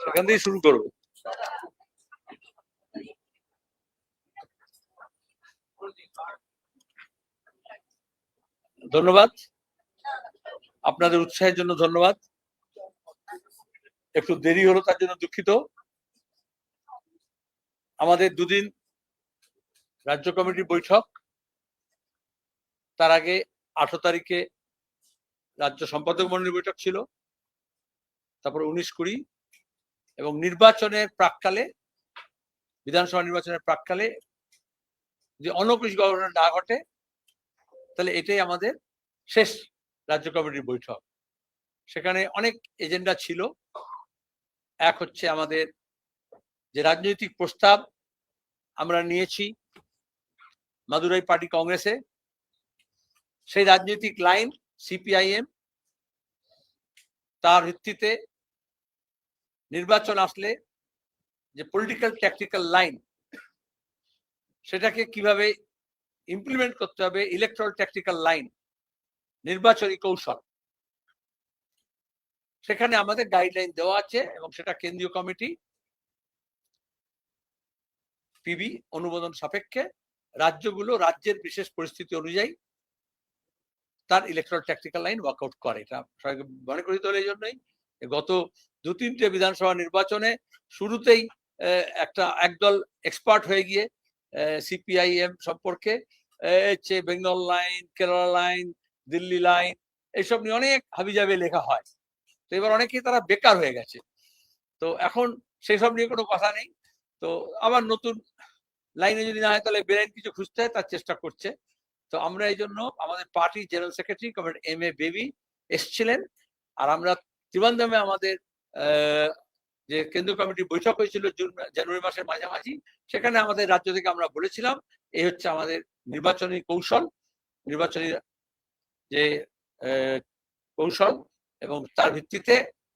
সেখান থেকে শুরু করবো। ধন্যবাদ, আপনাদের উৎসাহের জন্য ধন্যবাদ। একটু দেরি হলো তার জন্য দুঃখিত। আমাদের দুদিন রাজ্য কমিটির বৈঠক, তার আগে 18 তারিখে রাজ্য সম্পাদক মণ্ডলীর বৈঠক ছিল, তারপর 19-20 এবং নির্বাচনের প্রাককালে, বিধানসভা নির্বাচনের প্রাককালে যে অনৈতিক ঘটনা না ঘটে, তাহলে এটাই আমাদের শেষ রাজ্য কমিটির বৈঠক। সেখানে অনেক এজেন্ডা ছিল। এক হচ্ছে আমাদের যে রাজনৈতিক প্রস্তাব আমরা নিয়েছি মাদুরাই পার্টি কংগ্রেসে, সেই রাজনৈতিক লাইন সিপিআইএম, তার ভিত্তিতে নির্বাচন আসলে যে পলিটিক্যাল ট্যাকটিক্যাল লাইন, সেটাকে কিভাবে ইমপ্লিমেন্ট করতে হবে, ইলেকট্রাল ট্যাকটিক্যাল লাইন, নির্বাচনী কৌশল, সেখানে আমাদের গাইডলাইন দেওয়া আছে এবং সেটা কেন্দ্রীয় কমিটি পিবি অনুমোদন সাপেক্ষে রাজ্যগুলো রাজ্যের বিশেষ পরিস্থিতি অনুযায়ী তার ইলেকট্রাল ট্যাকটিক্যাল লাইন ওয়ার্কআউট করে। এটা সবাইকে মনে করিতে হলে এই জন্যই গত 2-3টে বিধানসভা নির্বাচনে শুরুতেই একটা একদল এক্সপার্ট হয়ে গিয়ে সিপিআইএম সম্পর্কে Bengal line, Kerala line, Delhi line, এইসব নিয়ে অনেক হাবিজাবি লেখা হয়। তো এবার অনেকেই তারা বেকার হয়ে গেছে। তো এখন সেই সব নিয়ে কোনো কথা নেই। তো আবার নতুন লাইনে যদি না হয় তাহলে বেআইন কিছু খুঁজতে হয়, তার চেষ্টা করছে। তো আমরা এই জন্য আমাদের party general secretary comrade MA baby এসছিলেন, আর আমরা ত্রিবান্ধমে আমাদের যে কেন্দ্রীয় কমিটির বৈঠক হয়েছিল জানুয়ারি মাসের মাঝামাঝি, সেখানে আমাদের রাজ্য থেকে আমরা বলেছিলাম এই হচ্ছে আমাদের নির্বাচনী কৌশল, নির্বাচনী যে কৌশল এবং তার ভিত্তিতে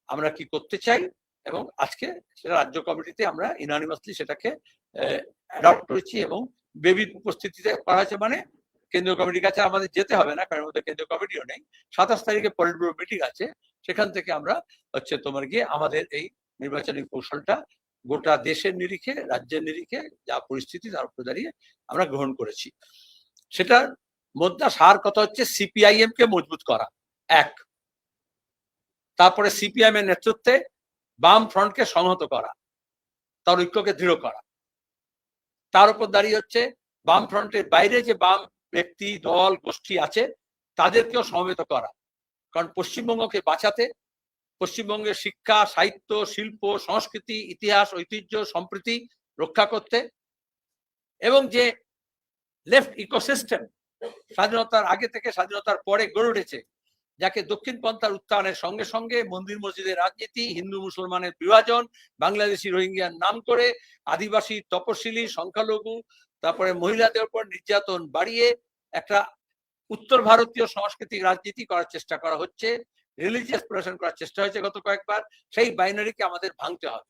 আমরা কি করতে চাই, এবং আজকে সেটা রাজ্য কমিটিতে আমরা ইউনানিমাসলি সেটাকে অ্যাডপ্ট করেছি এবং বেবির উপস্থিতিতে করা হয়েছে। মানে কেন্দ্রীয় কমিটির কাছে আমাদের যেতে হবে না, কারণ ওদের কেন্দ্রীয় কমিটিও নেই। 27 তারিখে পলিট ব্যুরো মিটিং আছে, সেখান থেকে আমরা হচ্ছে তোমার গিয়ে আমাদের এই নির্বাচনী কৌশলটা গোটা দেশের নিরিখে, রাজ্যের নিরিখে যা পরিস্থিতি তার উপর দাঁড়িয়ে আমরা গ্রহণ করেছি। সেটার মধ্যে সার কথা হচ্ছে সিপিআইএম কে মজবুত করা এক, তারপরে সিপিআইএম এর নেতৃত্বে বাম ফ্রন্টকে সংহত করা, তার ঐক্যকে দৃঢ় করা, তার উপর দাঁড়িয়ে হচ্ছে বাম ফ্রন্টের বাইরে যে বাম ব্যক্তি, দল, গোষ্ঠী আছে তাদেরকেও সমবেত করা। কারণ পশ্চিমবঙ্গকে বাঁচাতে, পশ্চিমবঙ্গের শিক্ষা, সাহিত্য, শিল্প, সংস্কৃতি, ইতিহাস, ঐতিহ্য, সম্প্রীতি রক্ষা করতে, এবং যে লেফট ইকোসিস্টেম স্বাধীনতার আগে থেকে স্বাধীনতার পরে গড়ে উঠেছে, যাকে দক্ষিণপন্থার উত্থানের সঙ্গে সঙ্গে মন্দির মসজিদের রাজনীতি, হিন্দু মুসলমানের বিভাজন, বাংলাদেশি রোহিঙ্গিয়ার নাম করে আদিবাসী, তপশিলি, সংখ্যালঘু, তারপরে মহিলাদের উপর নির্যাতন বাড়িয়ে একটা উত্তর ভারতীয় সাংস্কৃতিক রাজনীতি করার চেষ্টা করা হচ্ছে, রিলিজিয়াস প্রশাসন করার চেষ্টা হয়েছে গত কয়েকবার। সেই বাইনারিকে আমাদের ভাঙতে হবে।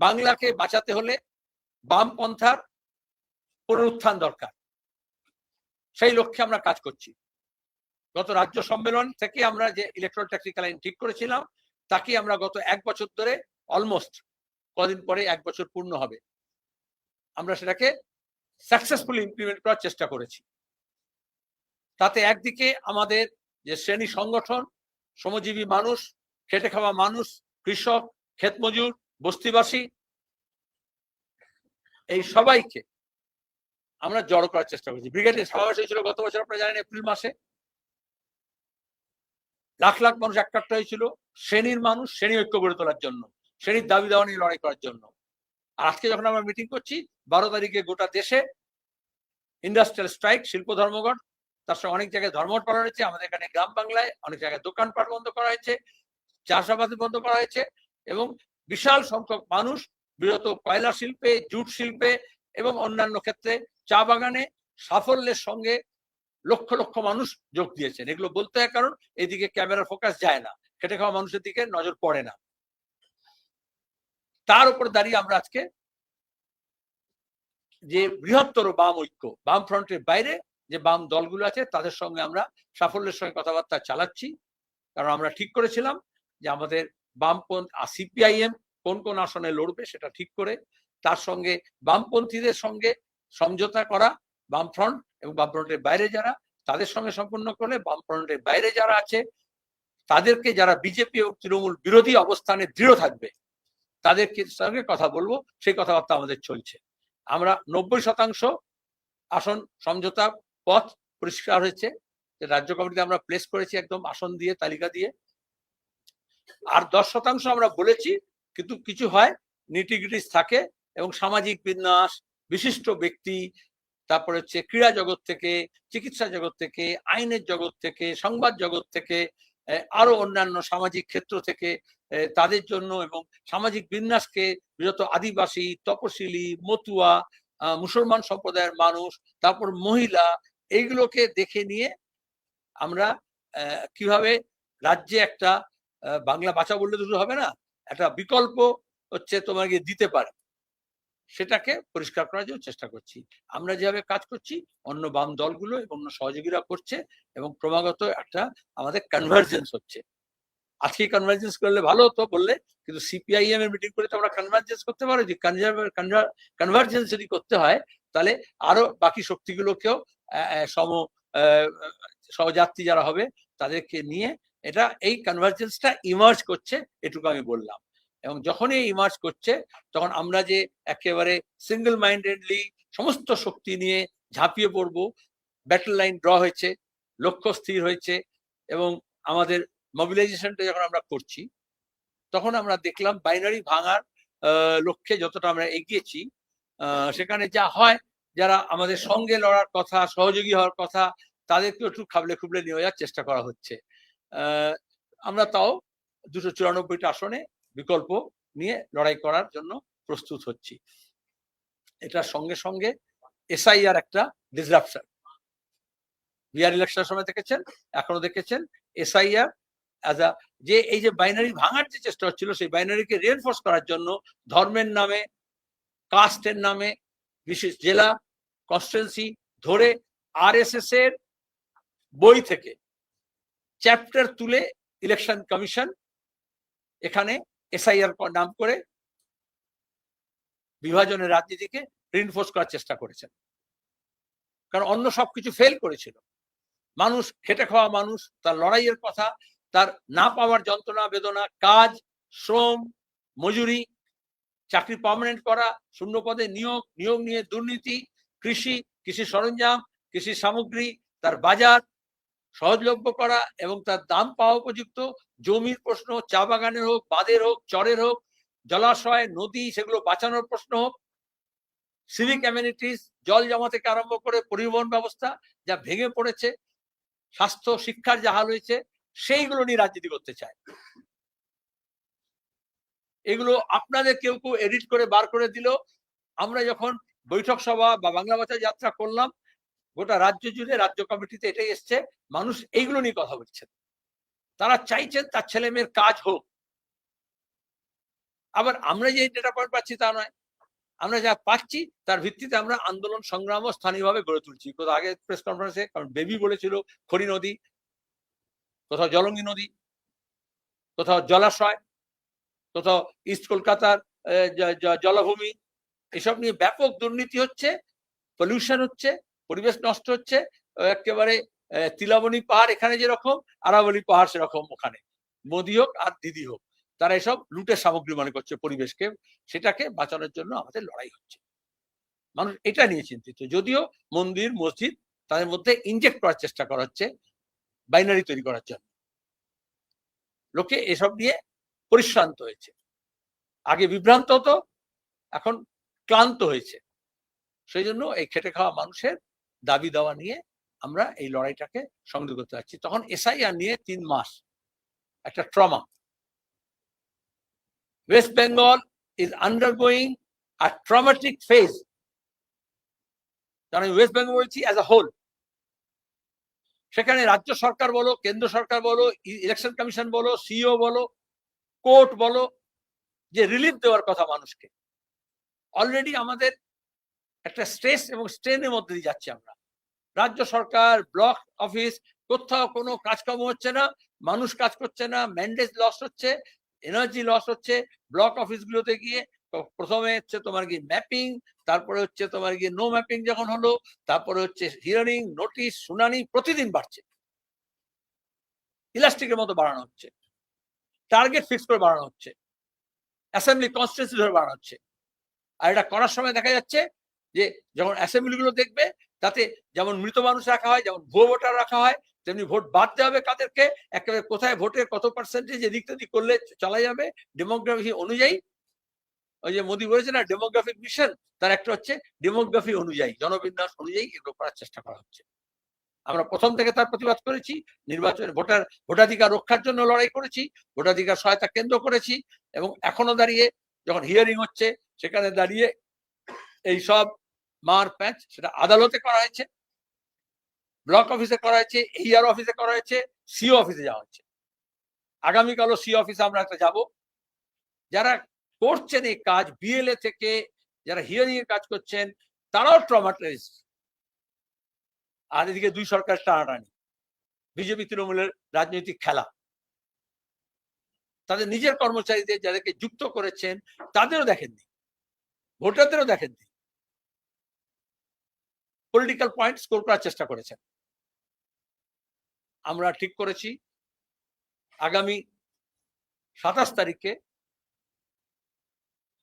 বাংলাকে বাঁচাতে হলে বামপন্থার পুনরুত্থান দরকার। সেই লক্ষ্যে আমরা কাজ করছি। গত রাজ্য সম্মেলন থেকে আমরা যে ইলেকট্রাল ট্যাকটিক্যাল লাইন ঠিক করেছিলাম, তাকে আমরা গত 1 বছর ধরে, অলমোস্ট কদিন পরে 1 বছর পূর্ণ হবে, আমরা সেটাকে সাকসেসফুলি ইমপ্লিমেন্ট করার চেষ্টা করেছি। তাতে একদিকে আমাদের যে শ্রেণী সংগঠন, শ্রমজীবী মানুষ, খেটে খাওয়া মানুষ, কৃষক, ক্ষেতমজুর, বস্তিবাসী, এই সবাইকে আমরা জড়ো করার চেষ্টা করেছি। ব্রিগেডের সমাবেশ হয়েছিল গত বছর, আপনারা জানেন, এপ্রিল মাসে। লাখ লাখ মানুষ একটা হয়েছিল শ্রেণীর মানুষ, শ্রেণী ঐক্য গড়ে তোলার জন্য, শ্রেণীর দাবি দাওয়া নিয়ে লড়াই করার জন্য। আর আজকে যখন আমরা মিটিং করছি, 12 তারিখে গোটা দেশে ইন্ডাস্ট্রিয়াল স্ট্রাইক, শিল্প ধর্মঘট, তার সঙ্গে অনেক জায়গায় ধর্মঘট পালন হয়েছে। আমাদের এখানে গ্রাম বাংলায় অনেক জায়গায় দোকানপাট বন্ধ করা হয়েছে, চাষাবাদ বন্ধ করা হয়েছে, এবং বিশাল সংখ্যক মানুষ বিরত কয়লা শিল্পে, জুট শিল্পে এবং অন্যান্য ক্ষেত্রে, চা বাগানে সাফল্যের সঙ্গে লক্ষ লক্ষ মানুষ যোগ দিয়েছেন। এগুলো বলতে হয় কারণ এদিকে ক্যামেরার ফোকাস যায় না, খেটে খাওয়া মানুষের দিকে নজর পড়ে না। তার উপর দাঁড়িয়ে আমরা আজকে যে বৃহত্তর বাম ঐক্য, বাম ফ্রন্টের বাইরে যে বাম দলগুলো আছে তাদের সঙ্গে আমরা সাফল্যের সঙ্গে কথাবার্তা চালাচ্ছি। কারণ আমরা ঠিক করেছিলাম যে আমাদের বামপন্থী সিপিআইএম কোন কোন আসনে লড়বে সেটা ঠিক করে তার সঙ্গে বামপন্থীদের সঙ্গে সমঝোতা করা, বামফ্রন্ট এবং বামফ্রন্টের বাইরে যারা, তাদের সঙ্গে সম্পন্ন করলে বামফ্রন্টের বাইরে যারা আছে তাদেরকে, যারা বিজেপি ও তৃণমূল বিরোধী অবস্থানে দৃঢ় থাকবে তাদেরকে সঙ্গে কথা বলবো, সেই কথাবার্তা আমাদের চলছে। আমরা 90% আসন সমঝোতা পথ পরিষ্কার হয়েছে, রাজ্য কমিটিতে আমরা প্লেস করেছি একদম আসন দিয়ে, তালিকা দিয়ে। আর 10% আমরা বলেছি, কিন্তু কিছু হয় নিটিগ্রিটিস থাকে, এবং সামাজিক বিন্যাস, বিশিষ্ট ব্যক্তি, তারপরে হচ্ছে ক্রীড়া জগৎ থেকে, চিকিৎসা জগৎ থেকে, আইনের জগৎ থেকে, সংবাদ জগৎ থেকে, আরো অন্যান্য সামাজিক ক্ষেত্র থেকে তাদের জন্য, এবং সামাজিক বিন্যাসকে বিগত আদিবাসী, তপশিলি, মতুয়া, মুসলমান সম্প্রদায়ের মানুষ, তারপর মহিলা, এইগুলোকে দেখে নিয়ে আমরা কিভাবে রাজ্যে একটা বাংলা বাঁচা বললে দুটো হবে না, একটা বিকল্প হচ্ছে তোমাকে দিতে পারে, সেটাকে পরিষ্কার করার জন্য চেষ্টা করছি। আমরা যেভাবে কাজ করছি অন্য বাম দলগুলো এবং অন্য সহযোগীরা করছে, এবং ক্রমাগত একটা আমাদের কনভার্জেন্স হচ্ছে। আজকে কনভার্জেন্স করলে ভালো হতো বললে, কিন্তু সিপিআইএম এর মিটিং করে তো আমরা কনভার্জেন্স করতে পারি। যে কনভার্জেন্স যদি করতে হয় তাহলে আরো বাকি শক্তিগুলোকেও সহযাত্রী যারা হবে তাদেরকে নিয়ে এটা, এই কনভার্জেন্সটা ইমার্জ করছে, এটুকু আমি বললাম। এবং যখনই ইমার্জ করছে তখন আমরা যে একেবারে সিঙ্গেল মাইন্ডেডলি সমস্ত শক্তি নিয়ে ঝাঁপিয়ে পড়বো, ব্যাটল লাইন ড্র হয়েছে, লক্ষ্য স্থির হয়েছে, এবং আমাদের মোবিলাইজেশনটা যখন আমরা করছি তখন আমরা দেখলাম বাইনারি ভাঙার লক্ষ্যে যতটা আমরা এগিয়েছি, সেখানে যা হয় যারা আমাদের সঙ্গে লড়ার কথা, সহযোগী হওয়ার কথা, তাদেরকে একটু খাবলে খুবলে নিয়ে যাওয়ার চেষ্টা করা হচ্ছে। আমরা তাও 294টা আসনে বিকল্প নিয়ে লড়াই করার জন্য প্রস্তুত হচ্ছি। এটার সঙ্গে সঙ্গে এসআইআর একটা ডিসরাপশন, বিহার ইলেকশনের সময় দেখেছেন, এখনো দেখেছেন, এসআইআর যে এই যে বাইনারি ভাঙার যে চেষ্টা হচ্ছিল, সেই বাইনারিকে রিএনফোর্স করার জন্য ধর্মের নামে, কাস্টের নামে, বিশেষ জেলা, কনস্টিটুয়েন্সি ধরে আরএসএস এর বই থেকে চ্যাপ্টার তুলে ইলেকশন কমিশন এখানে এসআইআর নাম করে বিভাজনের রাজনীতিকে রিএনফোর্স করার চেষ্টা করেছেন। কারণ অন্য সবকিছু ফেল করেছিল। মানুষ, খেটে খাওয়া মানুষ, তার লড়াইয়ের কথা, তার না পাওয়ার যন্ত্রণা বেদনা, কাজ, শ্রম, মজুরি, চাকরি পার্মানেন্ট করা, শূন্য পদে নিয়োগ, নিয়োগ নিয়ে দুর্নীতি, কৃষি, কৃষি সরঞ্জাম, কৃষি সামগ্রী, তার বাজার সহজলভ্য করা এবং তার দাম পাওয়া উপযুক্ত, জমির প্রশ্ন, চা বাগানের হোক, বাঁধের হোক, চরের হোক, জলাশয়, নদী, সেগুলো বাঁচানোর প্রশ্ন হোক, সিভিক অ্যামেনিটিস, জল জমা থেকে আরম্ভ করে পরিবহন ব্যবস্থা যা ভেঙে পড়েছে, স্বাস্থ্য, শিক্ষার যা হাল হয়েছে, সেইগুলো নিয়ে রাজনীতি করতে চায়। এগুলো আপনাদের কেউ কেউ এডিট করে বার করে দিল। আমরা যখন বৈঠক সভা বা বাংলা ভাষা যাত্রা করলাম, গোটা রাজ্য জুড়ে রাজ্য কমিটিতে এটাই এসছে, মানুষ এইগুলো নিয়ে কথা বলছেন। তারা চাইছেন তার ছেলে মেয়ের কাজ হোক। আবার আমরা যে ডেটা পয়েন্ট পাচ্ছি তা নয়, আমরা যা পাচ্ছি তার ভিত্তিতে আমরা আন্দোলন সংগ্রামও স্থানীয়ভাবে গড়ে তুলছি। কোথাও আগে প্রেস কনফারেন্সে বেবি বলেছিল খড়ি নদী, কোথাও জলঙ্গি নদী, কোথাও জলাশয়, কোথাও ইস্ট কলকাতার জলাভূমি, এসব নিয়ে ব্যাপক দুর্নীতি হচ্ছে, পলিউশন হচ্ছে, পরিবেশ নষ্ট হচ্ছে। একেবারে তিলাবনী পাহাড় এখানে যেরকম, আরাবলী পাহাড় সেরকম ওখানে, মোদি হোক আর দিদি হোক, তারা এসব লুটের সামগ্রী মনে করছে পরিবেশকে, সেটাকে বাঁচানোর জন্য আমাদের লড়াই হচ্ছে। মানুষ এটা নিয়ে চিন্তিত। যদিও মন্দির, মসজিদ, তাদের মধ্যে ইনজেক্ট করার চেষ্টা করা হচ্ছে বাইনারি তৈরি করার জন্য। লোকে এসব নিয়ে পরিশ্রান্ত হয়েছে, আগে বিভ্রান্ত হতো, এখন ক্লান্ত হয়েছে। সেই জন্য এই খেটে খাওয়া মানুষের দাবি দাওয়া নিয়ে আমরা এই লড়াইটাকে সংযোগ করতে পারছি। তখন এসআইআর নিয়ে 3 মাস একটা trauma. West Bengal is undergoing a traumatic phase. কারণ ওয়েস্ট বেঙ্গল বলছি অ্যাজ আ হোল, সেখানে রাজ্য সরকার বলো, কেন্দ্র সরকার বলো, ইলেকশন কমিশন বলো, সিইও বলো, কোর্ট বলো, যে রিলিফ দেওয়ার কথা মানুষকে, অলরেডি আমাদের একটা স্ট্রেস এবং স্ট্রেনের মধ্যে দিয়ে যাচ্ছি আমরা। রাজ্য সরকার, ব্লক অফিস, কোথাও কোনো কাজকর্ম হচ্ছে না, মানুষ কাজ করছে না, ম্যান্ডেট লস হচ্ছে, এনার্জি লস হচ্ছে ব্লক অফিসগুলোতে গিয়ে। প্রথমে হচ্ছে তোমার কি ম্যাপিং, তারপরে হচ্ছে তোমার গিয়ে নো ম্যাপিং যখন হলো, তারপরে হচ্ছে হিয়ারিং, নোটিশ, শুনানি প্রতিদিন বাড়ছে, ইলাস্টিকের মতো বাড়ানো হচ্ছে, টার্গেট ফিক্স করে বাড়ানো হচ্ছে, অ্যাসেম্বলি কনস্টিটিউন্সি ধরে বাড়ানো হচ্ছে। আর এটা করার সময় দেখা যাচ্ছে যে যখন অ্যাসেম্বলি গুলো দেখবে, তাতে যেমন মৃত মানুষ রাখা হয়, যেমন ভুয়ো ভোটার রাখা হয়, তেমনি ভোট বাদ দেওয়া হবে কাদেরকে, একেবারে কোথায় ভোটের কত পার্সেন্টেজ এদিক তেদিক করলে চলা যাবে ডেমোগ্রাফি অনুযায়ী। ওই যে মোদী বলেছে না ডেমোগ্রাফিক মিশন, তার একটা হচ্ছে ডেমোগ্রাফি অনুযায়ী, জনবিন্যাস অনুযায়ী এগুলো করার চেষ্টা করা হচ্ছে। আমরা প্রথম থেকে তার প্রতিবাদ করেছি, নির্বাচনে ভোটাধিকার রক্ষার জন্য লড়াই করেছি, ভোটাধিকার সহায়তা কেন্দ্র করেছি, এবং এখনো দাঁড়িয়ে যখন হিয়ারিং হচ্ছে সেখানে দাঁড়িয়ে এই সব মার প্যাচ সেটা আদালতে করা হয়েছে, ব্লক অফিসে করা হয়েছে, এইআর অফিসে করা হয়েছে, সিও অফিসে যাওয়া হচ্ছে। আগামীকালও সিও অফিসে আমরা একটা যাব। যারা করছেন এই কাজ, বিএলএ থেকে যারা হিয়ারিং এর কাজ করছেন, তারাও ট্রমাটাইজ। আর এদিকে দুই সরকার টানাটানি, বিজেপি তৃণমূলের রাজনৈতিক খেলা। তাদের নিজের কর্মচারীদের যাদেরকে যুক্ত করেছেন তাদেরও দেখেননি, ভোটারদেরও দেখেননি, পলিটিক্যাল পয়েন্ট স্কোর করার চেষ্টা করেছেন। আমরা ঠিক করেছি আগামী 27 তারিখে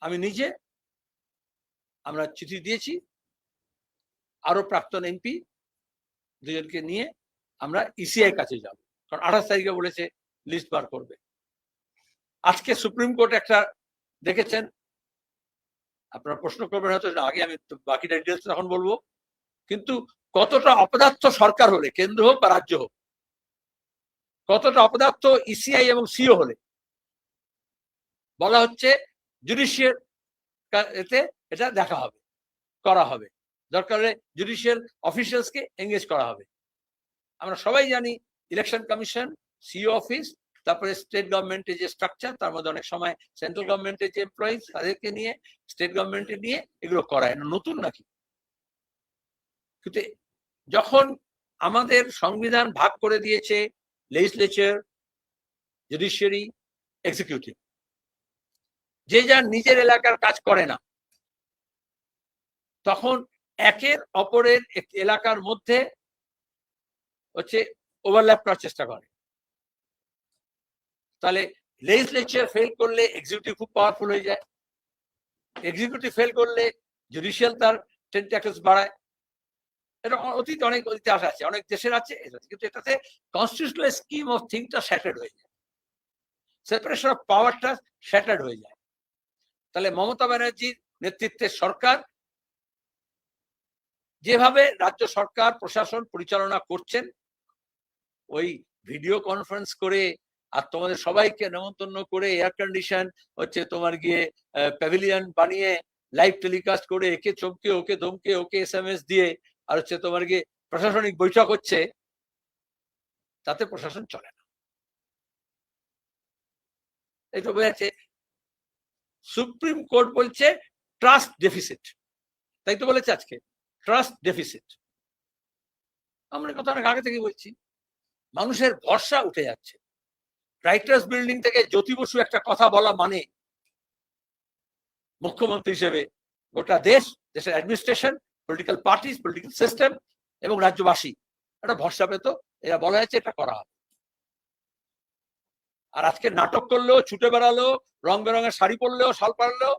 আমি নিজে, আমরা চিঠি দিয়েছি আরো প্রাক্তন এমপি দুজনকে নিয়ে আমরা ইসিআই কাছে যাব, কারণ 28 তারিখে বলেছে লিস্ট বার করবে। আজকে সুপ্রিম কোর্ট একটা দেখেছেন, আপনারা প্রশ্ন করবেন হয়তো, আগে আমি বাকিটা ডিটেলস এখন বলবো, কিন্তু কতটা অপদার্থ সরকার হলে, কেন্দ্র হোক বা রাজ্য হোক, কতটা অপদার্থ ইসিআই এবং সিও হলে বলা হচ্ছে জুডিশিয়াল এতে এটা দেখা হবে, করা হবে, দরকার হলে জুডিশিয়াল অফিসিয়ালসকে এঙ্গেজ করা হবে। আমরা সবাই জানি ইলেকশন কমিশন, সিও অফিস, তারপরে স্টেট গভর্নমেন্টের যে স্ট্রাকচার, তার মধ্যে অনেক সময় সেন্ট্রাল গভর্নমেন্টের যে এমপ্লয়িজ তাদেরকে নিয়ে, স্টেট গভর্নমেন্টের নিয়ে এগুলো করায় না, নতুন নাকি? কিন্তু যখন আমাদের সংবিধান ভাগ করে দিয়েছে লেজিসলেচার, জুডিশিয়ারি, এক্সিকিউটিভ, যে যার নিজের এলাকার কাজ করে না, তখন একের অপরের এলাকার মধ্যে হচ্ছে ওভারল্যাপ করার চেষ্টা করে। তাহলে লেজিসলেচার ফেল করলে এক্সিকিউটিভ খুব পাওয়ারফুল হয়ে যায়, এক্সিকিউটিভ ফেল করলে জুডিশিয়াল তার টেন্টাকলস বাড়ায়। এটা অতীতে অনেক ইতিহাস আছে, অনেক দেশের আছে, কিন্তু এটাতে কনস্টিটিউশনাল স্কিম অফ থিংসটা শ্যাটার্ড হয়ে যায়, সেপারেশন অফ পাওয়ারটা শ্যাটার্ড হয়ে যায়। তাহলে মমতা ব্যানার্জির নেতৃত্বের সরকার যেভাবে রাজ্য সরকার প্রশাসন পরিচালনা করছেন, ওই ভিডিও কনফারেন্স করে আর তোমাদের সবাইকে নেমন্তন্ন করে এয়ার কন্ডিশন হচ্ছে তোমার গিয়ে প্যাভিলিয়ন বানিয়ে লাইভ টেলিকাস্ট করে একে চমকে ওকে ধমকে ওকে SMS দিয়ে আর হচ্ছে তোমার গিয়ে প্রশাসনিক বৈঠক হচ্ছে, তাতে প্রশাসন চলে না। এটা বোঝাচ্ছে সুপ্রিম কোর্ট বলছে ট্রাস্ট ডেফিসিট, তাই তো বলেছে আজকে ট্রাস্ট ডেফিসিট। আমরা কথা অনেক আগে থেকে বলছি, মানুষের ভরসা উঠে যাচ্ছে। রাইটার্স বিল্ডিং থেকে জ্যোতি বসু একটা কথা বলা মানে মুখ্যমন্ত্রী হিসেবে গোটা দেশের administration, political parties, political system এবং রাজ্যবাসী একটা ভরসা পেত, এরা বলা হয়েছে এটা করা হবে। আর আজকে নাটক করলেও, ছুটে বেড়ালো, রং বেরঙের শাড়ি পরলেও, শাল পারলেও,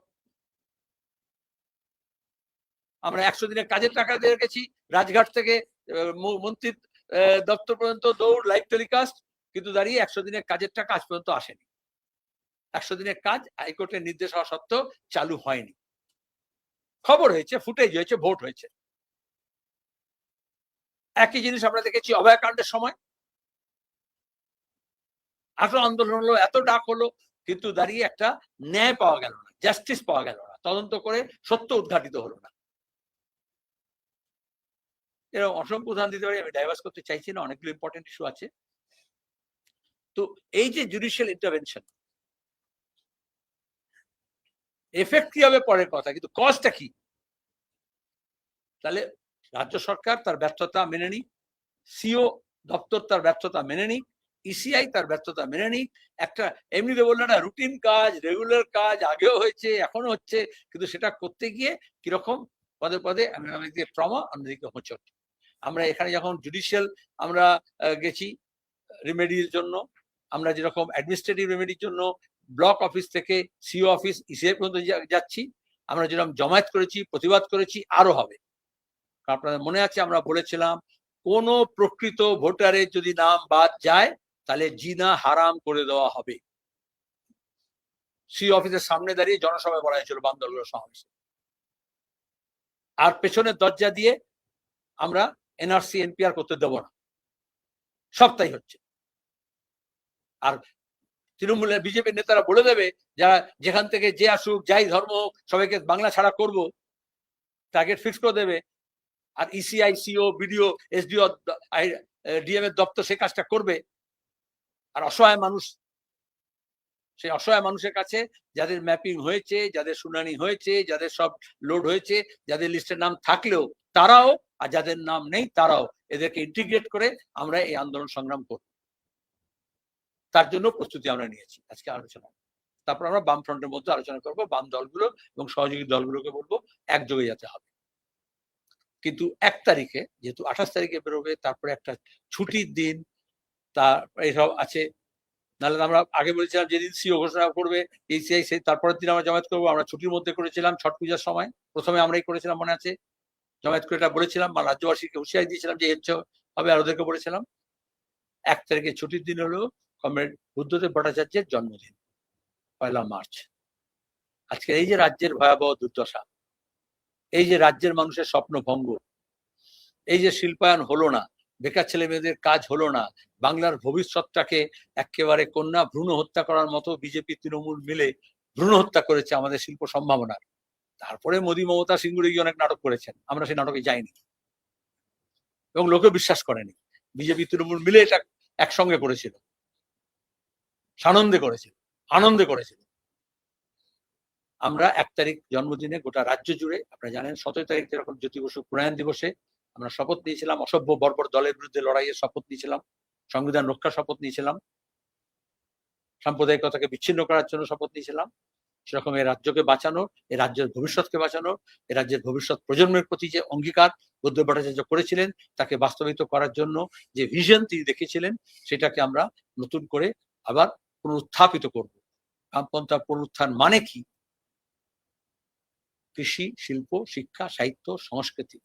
আমরা 100 দিনের কাজের টাকা দিয়ে রেখেছি, রাজঘাট থেকে মন্ত্রীর দপ্তর পর্যন্ত দৌড়, লাইভ টেলিকাস্ট, কিন্তু দাঁড়িয়ে 100 দিনের কাজের টাকা আজ পর্যন্ত আসেনি। 100 দিনের কাজ হাইকোর্টের নির্দেশ হওয়া সত্ত্বেও চালু হয়নি। খবর হয়েছে, ফুটেজ হয়েছে, ভোট হয়েছে। একই জিনিস আমরা দেখেছি অভয়াকাণ্ডের সময়, এত আন্দোলন হলো, এত ডাক হলো, কিন্তু দাঁড়িয়ে একটা ন্যায় পাওয়া গেল না, জাস্টিস পাওয়া গেল না, তদন্ত করে সত্য উদ্ঘাটিত হলো না। এরকম অসংখ্য উদাহরণ দিতে পারি, আমি ডাইভার্স করতে চাইছি না, অনেকগুলো ইম্পর্টেন্ট ইস্যু আছে। তো এই যে জুডিশিয়াল ইন্টারভেনশন, এফেক্ট কি হবে পরের কথা, কিন্তু কজটা কি? তাহলে রাজ্য সরকার তার ব্যর্থতা মেনে নিক, সিও দপ্তর তার ব্যর্থতা মেনে নিক, ইসিআই তার ব্যর্থতা মেনে নিক। একটা এমনিতে বললো না, রুটিন কাজ, রেগুলার কাজ আগেও হয়েছে, এখনো হচ্ছে, কিন্তু সেটা করতে গিয়ে কিরকম পদে পদে আমাদের ট্রমা, অন্যদিকে হোঁচট। আমরা এখানে যখন জুডিশিয়াল আমরা গেছি রিমেডির জন্য, আমরা যেরকম অ্যাডমিনিস্ট্রেটিভ রেমেডির জন্য ব্লক অফিস থেকে সিও অফিস, ইসিআই পর্যন্ত যাচ্ছি, আমরা যেরকম জমায়েত করেছি, প্রতিবাদ করেছি, আরো হবে। আপনাদের মনে আছে আমরা বলেছিলাম কোন প্রকৃত ভোটারের যদি নাম বাদ যায় তাহলে জিনা হারাম করে দেওয়া হবে। সিও অফিসের সামনে দাঁড়িয়ে জনসভায় বলা হয়েছিল বাম দলগুলোর সমাবেশে। আর পেছনের দরজা দিয়ে আমরা এনআরসি এনপিআর করতে দেব না, সবটাই হচ্ছে। আর তৃণমূলের বিজেপির নেতারা বলে দেবে যারা যেখান থেকে যে আসুক, যাই ধর্ম হোক, সবাইকে বাংলা ছাড়া করব, টার্গেট ফিক্স করে দেবে। আর ECI, CO, BDO, SDO, DM এর দপ্তর সে কাজটা করবে। আর অসহায় মানুষ, সেই অসহায় মানুষের কাছে যাদের ম্যাপিং হয়েছে, যাদের শুনানি হয়েছে, যাদের সব লোড হয়েছে, যাদের লিস্টের নাম থাকলেও তারাও, আর যাদের নাম নেই তারাও, এদেরকে ইন্টিগ্রেট করে আমরা এই আন্দোলন সংগ্রাম করব। তার জন্য প্রস্তুতি আমরা নিয়েছি আজকে আলোচনা। তারপর আমরা বাম ফ্রন্টের মধ্যে আলোচনা করব, বাম দলগুলো এবং সহযোগী দলগুলোকে বলবো একযোগে যেতে হবে। কিন্তু 1 তারিখে, যেহেতু 28 তারিখে বেরোবে, তারপরে একটা ছুটির দিন, তার এইসব আছে। নাহলে আমরা আগে বলেছিলাম যেদিন সিও ঘোষণা করবে ইসিআই, সেই তারপরের দিন আমরা জমায়েত করবো। আমরা ছুটির মধ্যে করেছিলাম ছট পূজার সময়, প্রথমে আমরাই করেছিলাম, মনে আছে, জমায়েত করে এটা বলেছিলাম, বা রাজ্যবাসীকে হুঁশিয়ারি দিয়েছিলাম যে হচ্ছে হবে, আর ওদেরকে বলেছিলাম 1 তারিখে ছুটির দিন হলো কমরেড বুদ্ধদেব ভট্টাচার্যের জন্মদিন, 1 মার্চ। আজকে এই যে রাজ্যের ভয়াবহ দুর্দশা, এই যে রাজ্যের মানুষের স্বপ্ন ভঙ্গ, এই যে শিল্পায়ন হলো না, বেকার ছেলে মেয়েদের কাজ হলো না, বাংলার ভবিষ্যৎটাকে একেবারে কন্যা ভ্রূণ হত্যা করার মতো বিজেপি তৃণমূল মিলে ভ্রূণ হত্যা করেছে আমাদের শিল্প সম্ভাবনার। তারপরে মোদী মমতা সিঙ্গুরে গিয়ে অনেক নাটক করেছেন, আমরা সেই নাটকে যাইনি এবং লোকে বিশ্বাস করেনি। বিজেপি তৃণমূল মিলে এটা একসঙ্গে করেছিল, সানন্দে করেছিল, আনন্দে করেছিল। আমরা 1 তারিখ জন্মদিনে গোটা রাজ্য জুড়ে, আপনারা জানেন 17 তারিখ যেরকম জ্যোতি বসু প্রয়াণ দিবসে আমরা শপথ নিয়েছিলাম, অসভ্য বর্বর দলের বিরুদ্ধে লড়াইয়ের শপথ নিয়েছিলাম, সংবিধান রক্ষার শপথ নিয়েছিলাম, সাম্প্রদায়িকতাকে বিচ্ছিন্ন করার জন্য শপথ নিয়েছিলাম, সেরকম এই রাজ্যকে বাঁচানোর, এই রাজ্যের ভবিষ্যৎকে বাঁচানোর, এই রাজ্যের ভবিষ্যৎ প্রজন্মের প্রতি যে অঙ্গীকার বুদ্ধদেব ভট্টাচার্য করেছিলেন তাকে বাস্তবায়িত করার জন্য যে ভিশন তিনি দেখেছিলেন, সেটাকে আমরা নতুন করে আবার পুনরুত্থাপিত করব। বামপন্থা পুনরুত্থান মানে কি? কৃষি, শিল্প, শিক্ষা, সাহিত্য, সংস্কৃতি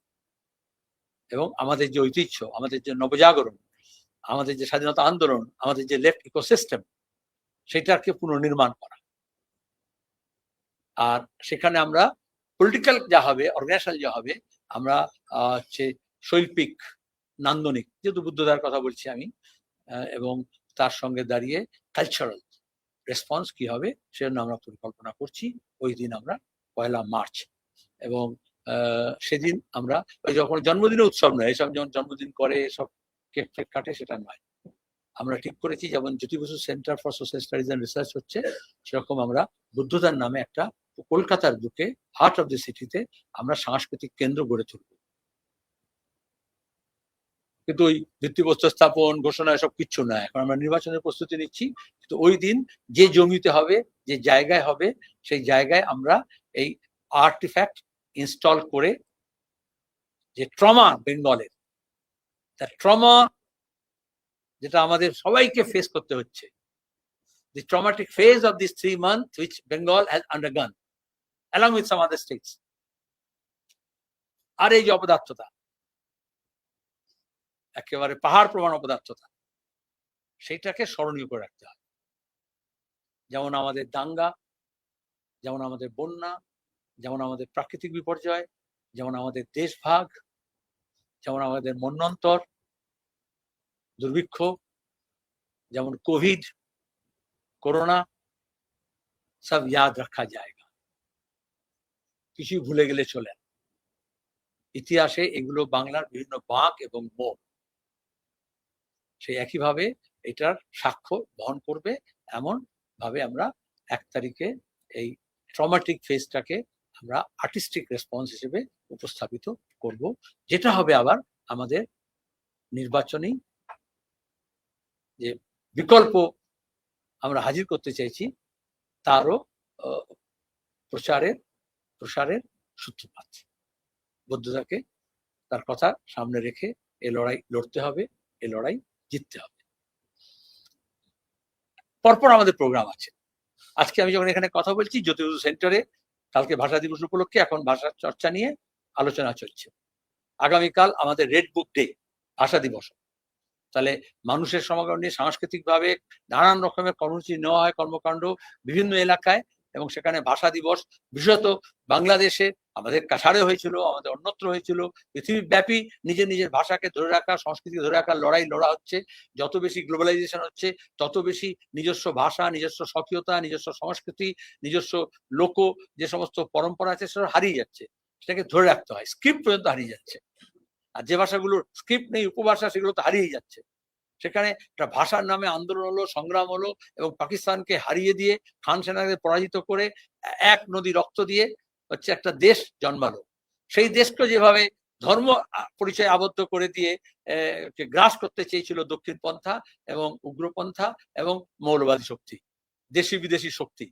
এবং আমাদের যে ঐতিহ্য, আমাদের যে নবজাগরণ, আমাদের যে স্বাধীনতা আন্দোলন, আমাদের যে লেফট ইকোসিস্টেম, সেটাকে পুনর্নির্মাণ করা। আর সেখানে আমরা পলিটিক্যাল যা হবে, অর্গানাইজেশন যা হবে, আমরা হচ্ছে শৈল্পিক, নান্দনিক, যেহেতু বুদ্ধদার কথা বলছি আমি, এবং তার সঙ্গে দাঁড়িয়ে কালচারাল রেসপন্স কি হবে সেজন্য আমরা পরিকল্পনা করছি। ওই দিন আমরা 1 মার্চ, এবং সেদিন আমরা ওই যখন জন্মদিনে উৎসব নয়, এসব যেমন জন্মদিন করে সব কেক ফেক কাটে, সেটা নয়। আমরা ঠিক করেছি যেমন Jyoti Basu centre for social studies and research হচ্ছে, সেরকম আমরা বুদ্ধদার নামে একটা কলকাতার বুকে, হার্ট অফ দ্য সিটিতে আমরা সাংস্কৃতিক কেন্দ্র গড়ে তুলব। কিন্তু ওই ভিত্তিপ্রস্তর স্থাপন, ঘোষণা, এসব কিচ্ছু না। এখন আমরা নির্বাচনের প্রস্তুতি নিচ্ছি। কিন্তু ওই দিন যে জমিতে হবে, যে জায়গায় হবে, সেই জায়গায় আমরা এই আর্টিফ্যাক্ট ইনস্টল করে, যে ট্রমা বেঙ্গলের, দ্য ট্রমা যেটা আমাদের সবাইকে ফেস করতে হচ্ছে, the traumatic phase of these 3 months which Bengal has undergone along with some other states, আর এই যে অপদার্থতা, একেবারে পাহাড় প্রমাণ অপদার্থতা, সেইটাকে স্মরণীয় করে রাখতে হবে। যেমন আমাদের দাঙ্গা, যেমন আমাদের বন্যা, যেমন আমাদের প্রাকৃতিক বিপর্যয়, যেমন আমাদের দেশভাগ, যেমন আমাদের মন্বন্তর, দুর্ভিক্ষ, যেমন কোভিড, कोरोना, सब याद रखा जाएगा। কিছু ভুলে গেলে চলে না। ইতিহাসে এগুলো বাংলার বিভিন্ন বাঁক এবং মোড়, সেই একইভাবে এটার সাক্ষ্য বহন করবে। এমন ভাবে আমরা 1 তারিখে এই ট্রমাটিক ফেজটাকে আমরা আর্টিস্টিক রেসপন্স হিসেবে উপস্থাপিত করব, যেটা হবে আবার আমাদের নির্বাচনী যে বিকল্প আমরা হাজির করতে চাইছি, তারও প্রসারের সূত্রপাত। বৌদ্ধতাকে তার কথা সামনে রেখে এ লড়াই লড়তে হবে, এ লড়াই জিততে হবে। পরপর আমাদের প্রোগ্রাম আছে। আজকে আমি যখন এখানে কথা বলছি, জ্যোতির্বসু সেন্টারে কালকে ভাষা দিবস উপলক্ষে এখন ভাষার চর্চা নিয়ে আলোচনা চলছে। আগামীকাল আমাদের রেড বুক ডে, ভাষা দিবস। তাহলে মানুষের সমাগম নিয়ে সাংস্কৃতিকভাবে নানান রকমের কর্মসূচি নেওয়া হয়, কর্মকাণ্ড বিভিন্ন এলাকায়, এবং সেখানে ভাষা দিবস বিশেষত বাংলাদেশে আমাদের কাছাড়ে হয়েছিল, আমাদের অন্যত্র হয়েছিল, পৃথিবীব্যাপী নিজের নিজের ভাষাকে ধরে রাখা, সংস্কৃতি ধরে রাখার লড়াই লড়া হচ্ছে। যত বেশি গ্লোবালাইজেশন হচ্ছে, তত বেশি নিজস্ব ভাষা, নিজস্ব স্বকীয়তা, নিজস্ব সংস্কৃতি, নিজস্ব লোক যে সমস্ত পরম্পরা আছে সেটা হারিয়ে যাচ্ছে। সেটাকে ধরে রাখতে হয়, স্ক্রিপ্ট পর্যন্ত হারিয়ে যাচ্ছে। আর যে ভাষাগুলোর স্ক্রিপ্ট নেই, উপভাষা, সেগুলো তো হারিয়ে যাচ্ছে। সেখানে একটা ভাষার নামে আন্দোলন হলো, সংগ্রাম হলো, এবং পাকিস্তানকে হারিয়ে দিয়ে, খান সেনাকে পরাজিত করে, এক নদী রক্ত দিয়ে হচ্ছে একটা দেশ জন্মালো। সেই দেশকে যেভাবে ধর্ম পরিচয় আবদ্ধ করে দিয়ে গ্রাস করতে চেয়েছিল দক্ষিণপন্থা এবং উগ্রপন্থা এবং মৌলবাদী শক্তি, দেশি বিদেশি শক্তি,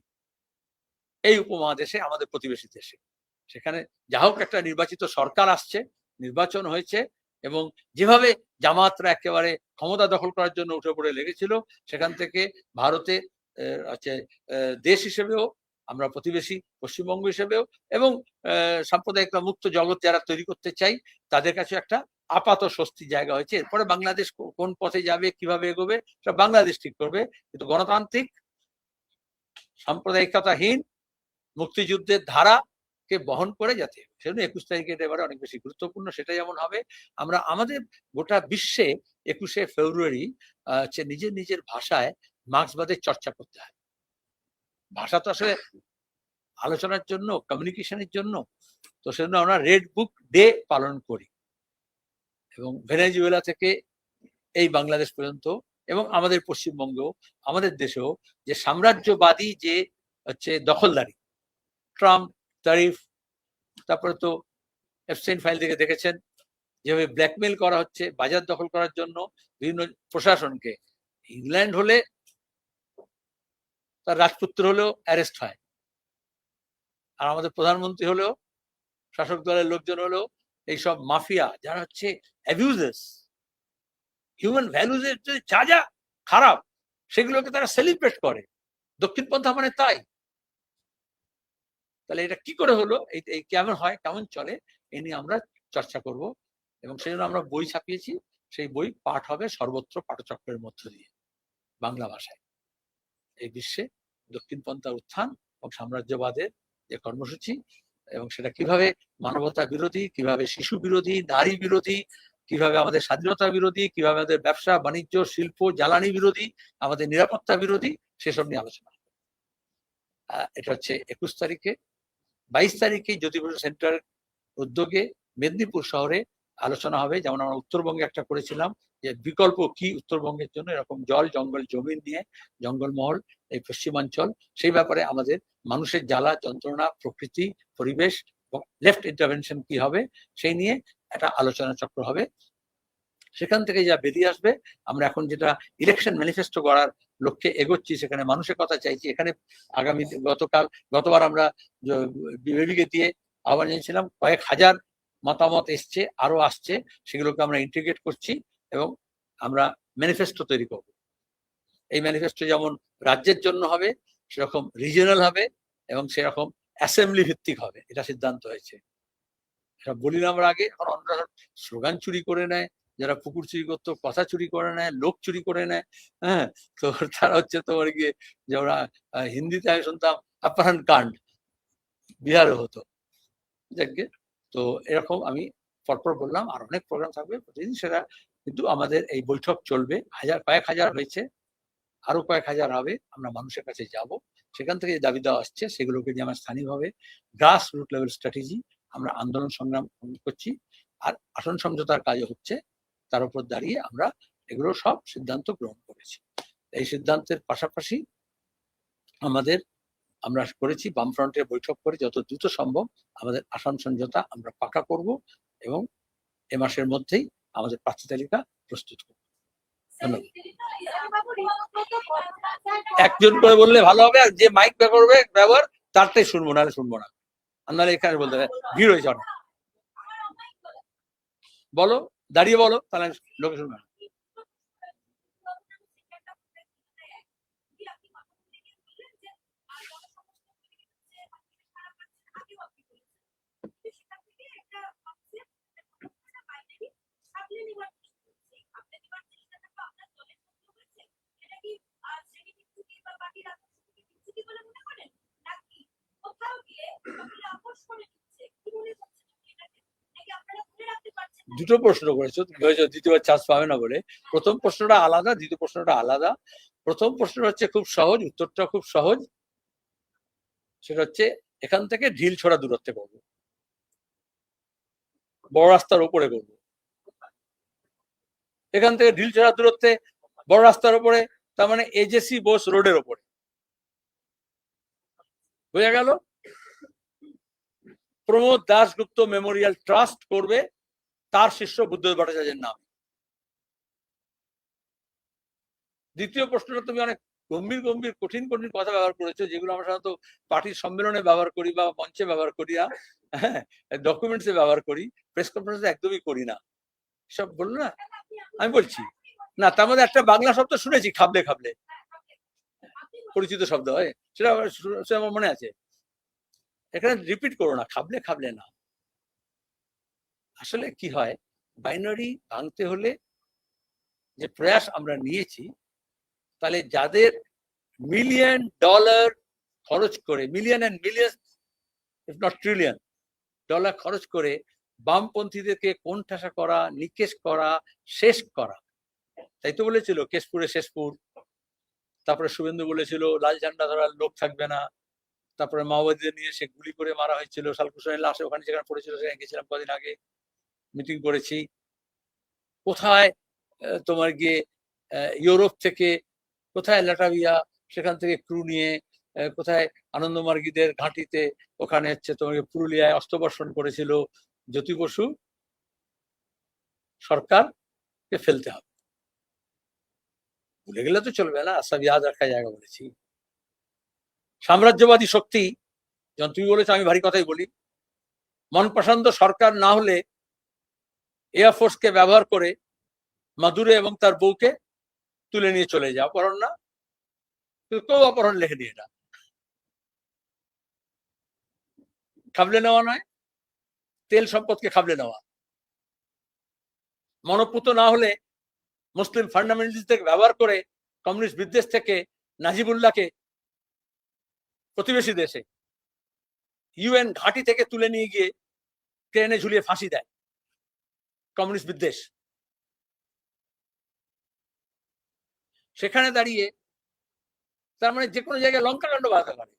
এই উপমহাদেশে, আমাদের প্রতিবেশী দেশে। সেখানে যা হোক একটা নির্বাচিত সরকার আসছে, নির্বাচন হয়েছে, এবং যেভাবে জামাতরা একেবারে ক্ষমতা দখল করার জন্য উঠে পড়ে লেগেছিল, সেখান থেকে ভারতে দেশ হিসেবেও, আমরা প্রতিবেশী পশ্চিমবঙ্গ হিসেবেও, এবং সাম্প্রদায়িক মুক্ত জগৎ যারা তৈরি করতে চাই, তাদের কাছে একটা আপাত স্বস্তির জায়গা হয়েছে। এরপরে বাংলাদেশ কোন পথে যাবে, কিভাবে এগোবে, সেটা বাংলাদেশ ঠিক করবে। কিন্তু গণতান্ত্রিক, সাম্প্রদায়িকতাহীন মুক্তিযুদ্ধের ধারাকে বহন করে যাতে, সেজন্য 21 তারিখে এবারে অনেক বেশি গুরুত্বপূর্ণ। সেটা যেমন হবে, আমরা আমাদের গোটা বিশ্বে 21শে ফেব্রুয়ারি নিজের নিজের ভাষায় মার্ক্সবাদের চর্চা করতে হয়। ভাষা তো আসলে আলোচনার জন্য, কমিউনিকেশনের জন্য, তো সেজন্য আমরা রেড বুক ডে পালন করি। এবং ভেনেজুয়েলা থেকে এই বাংলাদেশ পর্যন্ত, এবং আমাদের পশ্চিমবঙ্গ, আমাদের দেশেও যে সাম্রাজ্যবাদী যে দখলদারি, ট্রাম্প, তারিফ, তারপরে তো এফস্টাইন ফাইল থেকে দেখেছেন যেভাবে ব্ল্যাকমেল করা হচ্ছে বাজার দখল করার জন্য বিভিন্ন প্রশাসনকে। ইংল্যান্ড হলে তার রাজপুত্র হলেও অ্যারেস্ট হয়, আর আমাদের প্রধানমন্ত্রী হলেও, শাসক দলের লোকজন হলেও, এইসব মাফিয়া যারা হচ্ছে অ্যাবিউজার্স, হিউম্যান ভ্যালুজের যা যা খারাপ, সেগুলোকে তারা সেলিব্রেট করে। দক্ষিণপন্থা মানে তাই। তাহলে এটা কি করে হলো, এই কেমন হয়, কেমন চলে, এ নিয়ে আমরা চর্চা করব। এবং সেই জন্য আমরা বই ছাপিয়েছি। সেই বই পাঠ হবে সর্বত্র পাঠচক্রের মধ্য দিয়ে, বাংলা ভাষায়। এই বিশ্বে দক্ষিণপন্থা উত্থান এবং সাম্রাজ্যবাদের যে কর্মসূচি, এবং সেটা কিভাবে মানবতা বিরোধী, কিভাবে শিশু বিরোধী, নারী বিরোধী, কিভাবে আমাদের স্বাধীনতা বিরোধী, কিভাবে আমাদের ব্যবসা বাণিজ্য শিল্প জ্বালানি বিরোধী, আমাদের নিরাপত্তা বিরোধী, সেসব নিয়ে আলোচনা। এটা হচ্ছে 21 তারিখে। 22 তারিখে জ্যোতির্বসু সেন্টারের উদ্যোগে মেদিনীপুর শহরে আলোচনা হবে। যেমন আমরা উত্তরবঙ্গে একটা করেছিলাম যে বিকল্প কি উত্তরবঙ্গের জন্য, এরকম জল, জঙ্গল, জমিন নিয়ে, জঙ্গলমহল, এই পশ্চিমাঞ্চল, সেই ব্যাপারে আমাদের মানুষের জ্বালা যন্ত্রণা, প্রকৃতি, পরিবেশ, লেফট ইন্টারভেনশন কি হবে, সেই নিয়ে একটা আলোচনা চক্র হবে। সেখান থেকে যা বেরিয়ে আসবে, আমরা এখন যেটা ইলেকশন ম্যানিফেস্টো করার লক্ষ্যে এগোচ্ছি, সেখানে মানুষের কথা চাইছি। এখানে আগামী গতবার আমরা বিবেকে দিয়ে আহ্বান জানিয়েছিলাম, কয়েক হাজার মতামত এসছে, আরো আসছে, সেগুলোকে আমরা ইন্টিগ্রেট করছি এবং আমরা ম্যানিফেস্টো তৈরি করব। এই ম্যানিফেস্টো যেমন রাজ্যের জন্য হবে, সেরকম রিজিয়নাল হবে, এবং সেরকম অ্যাসেম্বলি ভিত্তিক হবে, এটা সিদ্ধান্ত হয়েছে। বলি না আমরা আগে, এখন অন্যরা স্লোগান চুরি করে নেয়, যারা পুকুর চুরি করতো কথা চুরি করে নেয়, লোক চুরি করে নেয়। হ্যাঁ, তো তারা হচ্ছে তোমার গিয়ে, যে ওরা হিন্দিতে আমি শুনতাম अपहरण কাণ্ড, বিহারে হতো। যাকে তো এরকম আমি পরপর বললাম, আর অনেক প্রোগ্রাম থাকবে প্রতিদিন, সেটা কিন্তু আমাদের এই বৈঠক চলবে। কয়েক হাজার হয়েছে, আরো কয়েক হাজার হবে। আমরা মানুষের কাছে যাব, সেখান থেকে যে দাবি দেওয়া আসছে সেগুলোকে যে আমরা স্থানীয়ভাবে গ্রাস রুট লেভেল স্ট্র্যাটেজি আমরা আন্দোলন সংগ্রাম করছি, আর আসন সমঝোতার কাজ হচ্ছে, তার উপর দাঁড়িয়ে আমরা এগুলো সব সিদ্ধান্ত গ্রহণ করেছি। এই সিদ্ধান্তের পাশাপাশি আমরা করেছি বামফ্রন্টের বৈঠক করে যত দ্রুত সম্ভব আমাদের আসন সমঝোতা আমরা পাকা করব, এবং এ মাসের মধ্যেই আমাদের প্রার্থী তালিকা প্রস্তুত করব। একজন করে বললে ভালো হবে, আর যে মাইক ব্যবহার তারটাই শুনবো, নাহলে শুনবো না। আপনারা এখানে বলতে হবে, ভিড় হয়েছে অনেক। বলো, দাঁড়িয়ে বলো, তাহলে লোকে শুনবে না। দুটো প্রশ্ন করেছো, দ্বিতীয়বার চান্স পাবে না বলে। প্রথম প্রশ্নটা আলাদা, দ্বিতীয় প্রশ্নটা আলাদা। প্রথম প্রশ্নটা হচ্ছে খুব সহজ, উত্তরটা খুব সহজ। সেটা হচ্ছে এখান থেকে ঢিল ছোড়া দূরত্বে করবো, বড় রাস্তার উপরে করবো। এখান থেকে ঢিল ছোড়া দূরত্বে বড় রাস্তার উপরে, তার মানে এজেসি বোস রোডের উপরে। বোঝা গেল? প্রমোদ দাশগুপ্ত মেমোরিয়াল ট্রাস্ট করবে তার শিষ্য বুদ্ধদেব ভট্টাচার্যের নাম। দ্বিতীয় প্রশ্নটা তুমি অনেক গম্ভীর গম্ভীর কঠিন কঠিন কথা ব্যবহার করেছো, যেগুলো আমরা সাধারণত পার্টির সম্মেলনে ব্যবহার করি বা মঞ্চে ব্যবহার করি, ডকুমেন্টসে ব্যবহার করি, প্রেস কনফারেন্সে একদমই করি না। সব বললো না, আমি বলছি না, তার মধ্যে একটা বাংলা শব্দ শুনেছি, খাবলে খাবলে, পরিচিত শব্দ হয়, সেটা আমার মনে আছে। এখানে রিপিট করো না, খাবলে খাবলে না। আসলে কি হয়, বাইনারি ভাঙতে হলে যে প্রয়াস আমরা নিয়েছি, তাহলে যাদের মিলিয়ন ডলার খরচ করে, million and million if not trillion dollar খরচ করে বামপন্থীদেরকে কোণঠাসা করা, নিকেশ করা, শেষ করা। তাই তো বলেছিল কেশপুরে শেষপুর, তারপরে শুভেন্দু বলেছিল লাল ঝান্ডা ধরার লোক থাকবে না, তারপরে মাওবাদীদের নিয়ে সে গুলি করে মারা হয়েছিল, সালকুসনের লাশে ওখানে যেখানে পড়েছিল সেখানে গেছিলাম কদিন আগে, মিটিং করেছি। কোথায় তোমার গিয়ে ইউরোপ থেকে, কোথায় লাটাভিয়া, সেখান থেকে ক্রু নিয়ে, কোথায় আনন্দমার্গীদের ঘাঁটিতে, ওখানে হচ্ছে তোমার পুরুলিয়ায় অস্ত্রবর্ষণ করেছিল জ্যোতি বসু। সরকারকে ফেলতে হবে, ভুলে গেলে তো চলবে না, সব ইয়াদ রাখা জায়গা বলেছি। সাম্রাজ্যবাদী শক্তি, যখন তুমি বলেছো আমি ভারী কথাই বলি, মন পছন্দ সরকার না হলে এয়ারফোর্সকে ব্যবহার করে মাদুরে এবং তার বউকে তুলে নিয়ে চলে যায়। অপহরণ না, কেউ অপহরণ লেখে দিয়ে, এটা খাবলে নেওয়া নয়, তেল সম্পদকে খাবলে নেওয়া। মনোপুত না হলে মুসলিম ফান্ডামেন্টালিস্টদের ব্যবহার করে কমিউনিস্ট বিদ্বেষ থেকে নাজিবুল্লাহকে প্রতিবেশী দেশে ইউএন ঘাঁটি থেকে তুলে নিয়ে গিয়ে ট্রেনে ঝুলিয়ে ফাঁসি দেয় কমিউনিস্ট বিদ্বেষ। সেখানে দাঁড়িয়ে তার মানে যে কোনো জায়গায় লঙ্কাকাণ্ড বাঁধতে পারে।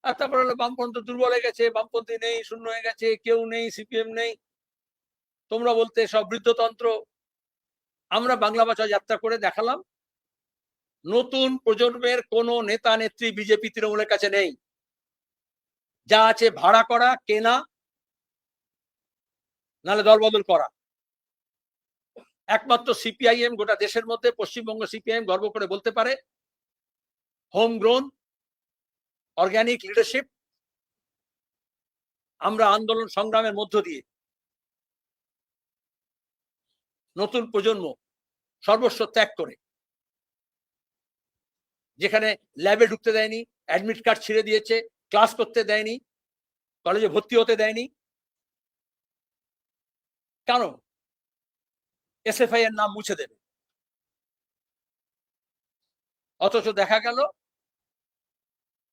আর তারপর হলো বামপন্থী দুর্বল হয়ে গেছে, বামপন্থী নেই, শূন্য হয়ে গেছে, কেউ নেই, সিপিএম নেই, তোমরা বলতে সব বৃদ্ধতন্ত্র। আমরা বাংলা ভাষা যাত্রা করে দেখালাম নতুন প্রজন্মের কোন নেতা নেত্রী বিজেপি তৃণমূলের কাছে নেই, যা আছে ভাড়া করা, কেনা, নাহলে দলবদল করা। একমাত্র সিপিআইএম গোটা দেশের মধ্যে, পশ্চিমবঙ্গ সিপিআইএম গর্ব করে বলতে পারে হোম গ্রোন অর্গানিক লিডারশিপ। আমরা আন্দোলন সংগ্রামের মধ্য দিয়ে নতুন প্রজন্ম সর্বস্ব ত্যাগ করে, যেখানে ল্যাবে ঢুকতে দেয়নি, অ্যাডমিট কার্ড ছিঁড়ে দিয়েছে, ক্লাস করতে দেয়নি, কলেজে ভর্তি হতে দেয়নি, কেন? এসএফআই এর নাম মুছে দেবে। অথচ দেখা গেল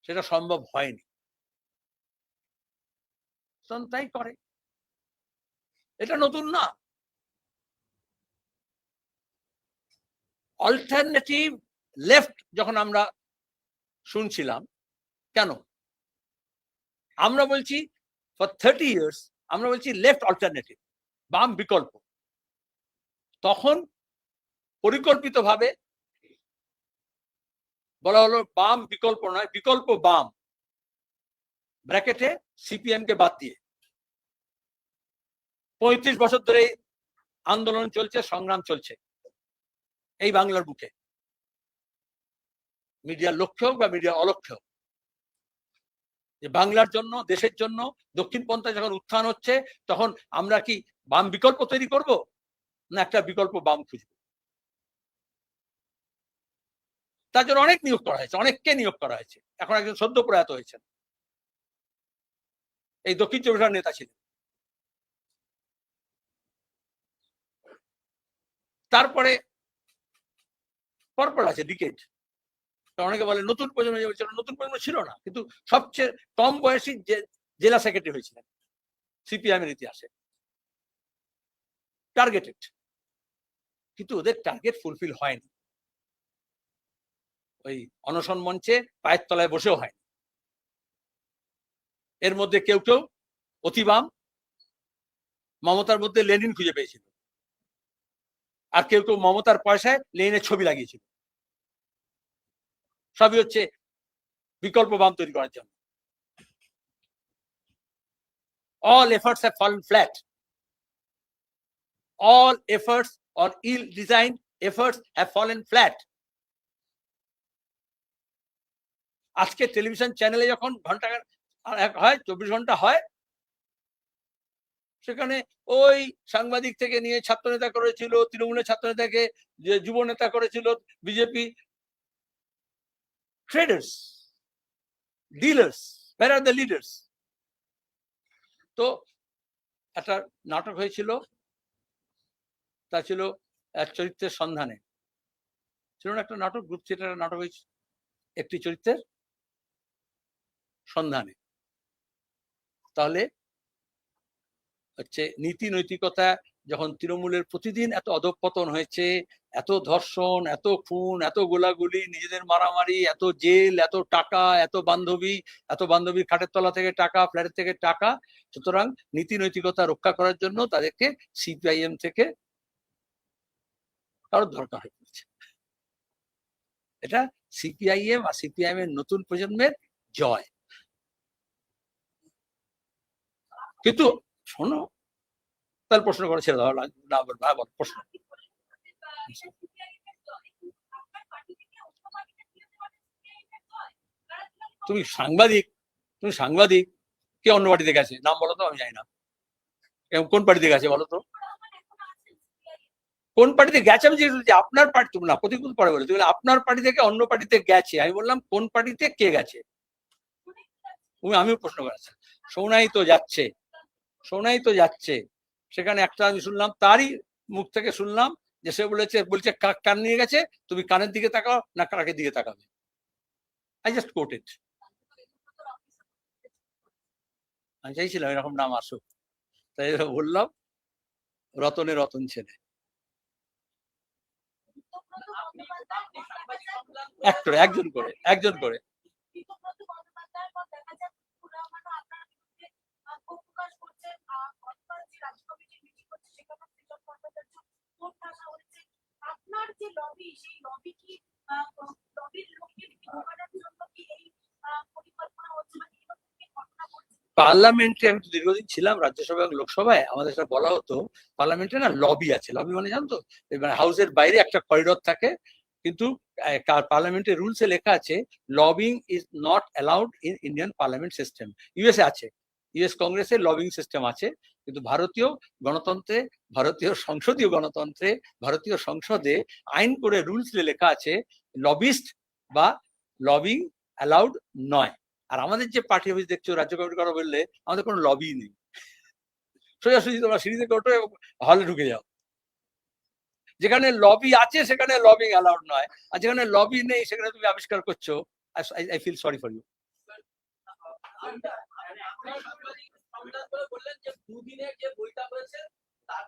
সেটা সম্ভব হয়নি, তাই করে। এটা নতুন না। অল্টারনেটিভ লেফট যখন আমরা শুনছিলাম, কেন আমরা বলছি ফর 30 years আমরা বলছি লেফট অল্টারনেটিভ, বাম বিকল্প, তখন পরিকল্পিতভাবে বলা হলো বাম বিকল্প নয়, বিকল্প বাম, ব্র্যাকেটে সিপিএম কে বাদ দিয়ে। 35 বছর ধরে আন্দোলন চলছে, সংগ্রাম চলছে, এই বাংলার বুকে, মিডিয়ার লক্ষ্য হোক বা মিডিয়ার অলক্ষ্য, যে বাংলার জন্য, দেশের জন্য দক্ষিণপন্থা যখন উত্থান হচ্ছে, তখন আমরা কি বাম বিকল্প তৈরি করব, না একটা বিকল্প বাম খুঁজব? তার জন্য অনেক নিয়োগ করা হয়েছে, অনেককে নিয়োগ করা হয়েছে। এখন একজন সদ্য প্রয়াত হয়েছেন, এই দক্ষিণ চব্বিশ পরগনার নেতা ছিলেন। তারপরে পরপর আছে ডিকেড। অনেকে বলে নতুন প্রজন্ম, নতুন প্রজন্ম ছিল না, কিন্তু সবচেয়ে কম বয়সী জেলা সেক্রেটারি হয়েছিলেন সিপিআইএম এর ইতিহাসে, টার্গেটেড। কিন্তু ওদের টার্গেট ফুলফিল হয়নি, ওই অনশন মঞ্চে পায়ের তলায় বসেও হয়নি। এর মধ্যে কেউ কেউ অতিবাম, মমতার মধ্যে লেনিন খুঁজে পেয়েছিল, আর কেউ কেউ মমতার পয়সায় লেনিনের ছবি লাগিয়েছিল। সবই হচ্ছে বিকল্প বাম তৈরি করার জন্য। All efforts have fallen flat. All efforts or ill-designed efforts have fallen flat. আজকে টেলিভিশন চ্যানেলে যখন ঘন্টা হয়, 24 ঘন্টা হয়, সেখানে ওই সাংবাদিক থেকে নিয়ে ছাত্র নেতা করেছিল, তৃণমূলের ছাত্র নেতাকে যে যুব নেতা করেছিল BJP, traders, dealers, where are the leaders? তো একটা নাটক হয়েছিল, তা ছিল এক চরিত্রের সন্ধানে, ছিল না একটা নাটক, গ্রুপ থিয়েটারের নাটক হয়েছে একটি চরিত্রের সন্ধানে। তাহলে হচ্ছে নীতি নৈতিকতা, যখন তৃণমূলের প্রতিদিন এত অধঃপতন হয়েছে, এত ধর্ষণ, এত খুন, এত গোলাগুলি, নিজেদের মারামারি, এত জেল, এত টাকা, এত বান্ধবীর খাটের তলা থেকে টাকা, ফ্ল্যাটের থেকে টাকা, সুতরাং নীতি নৈতিকতা রক্ষা করার জন্য তাদেরকে সিপিআইএম থেকে কারোর দরকার হয়ে পড়েছে। এটা সিপিআইএম আর সিপিআইএম এর নতুন প্রজন্মের জয়। কিন্তু শোনো, তার প্রশ্ন করে ছেড়ে দাও, না বল প্রশ্ন। তুমি সাংবাদিক কে অন্য পার্টিতে গেছে, নাম বলো তো, আমি জানি না কোন পার্টিতে গেছে বলো তো, কোন পার্টিতে গেছে? আমি যে আপনার পার্টি, তুমি না প্রতিকূল পরে বলে, তুমি আপনার পার্টি থেকে অন্য পার্টিতে গেছে, আমি বললাম কোন পার্টিতে কে গেছে, আমিও প্রশ্ন করেছি। শোনাই তো যাচ্ছে, সেখানে একটা আমি শুনলাম, তারই মুখ থেকে শুনলাম যে সে বলছে কান নিয়ে গেছে, তুমি কানের দিকে তাকাও না কাকের দিকে তাকাবে। I just quoted. আমি চাইছিলাম এরকম নাম আসুক, তাই বললাম রতনের রতন ছেলে, একজন করে। পার্লামেন্টে আমি তো দীর্ঘদিন ছিলাম রাজ্যসভা এবং লোকসভায়, আমাদের সাথে বলা হতো পার্লামেন্টে না লবি আছে। লবি মানে জানতো, মানে হাউসের বাইরে একটা করিডোর থাকে, কিন্তু পার্লামেন্টের রুলসে লেখা আছে lobbying is not allowed in Indian parliament system. USA আছে, ইউএস কংগ্রেসের লবিং সিস্টেম আছে, কিন্তু ভারতীয় গণতন্ত্রে, ভারতীয় সংসদীয় গণতন্ত্রে, ভারতীয় সংসদে আইন করে রুলসে লেখা আছে লবিস্ট বা লবিং অ্যালাউড নয়। আর আমাদের যে পার্টি অফিস দেখছো, রাজ্য কমিটির কথা বললে, আমাদের কোনো লবি নেই, সোজাসুজি তোমরা সিঁড়ি থেকে ওঠো এবং হলে ঢুকে যাও। যেখানে লবি আছে সেখানে লবিং অ্যালাউড নয়, আর যেখানে লবি নেই সেখানে তুমি আবিষ্কার করছো। I feel sorry for you. বললেন যে দুদিনের যে বইটা হয়েছে তার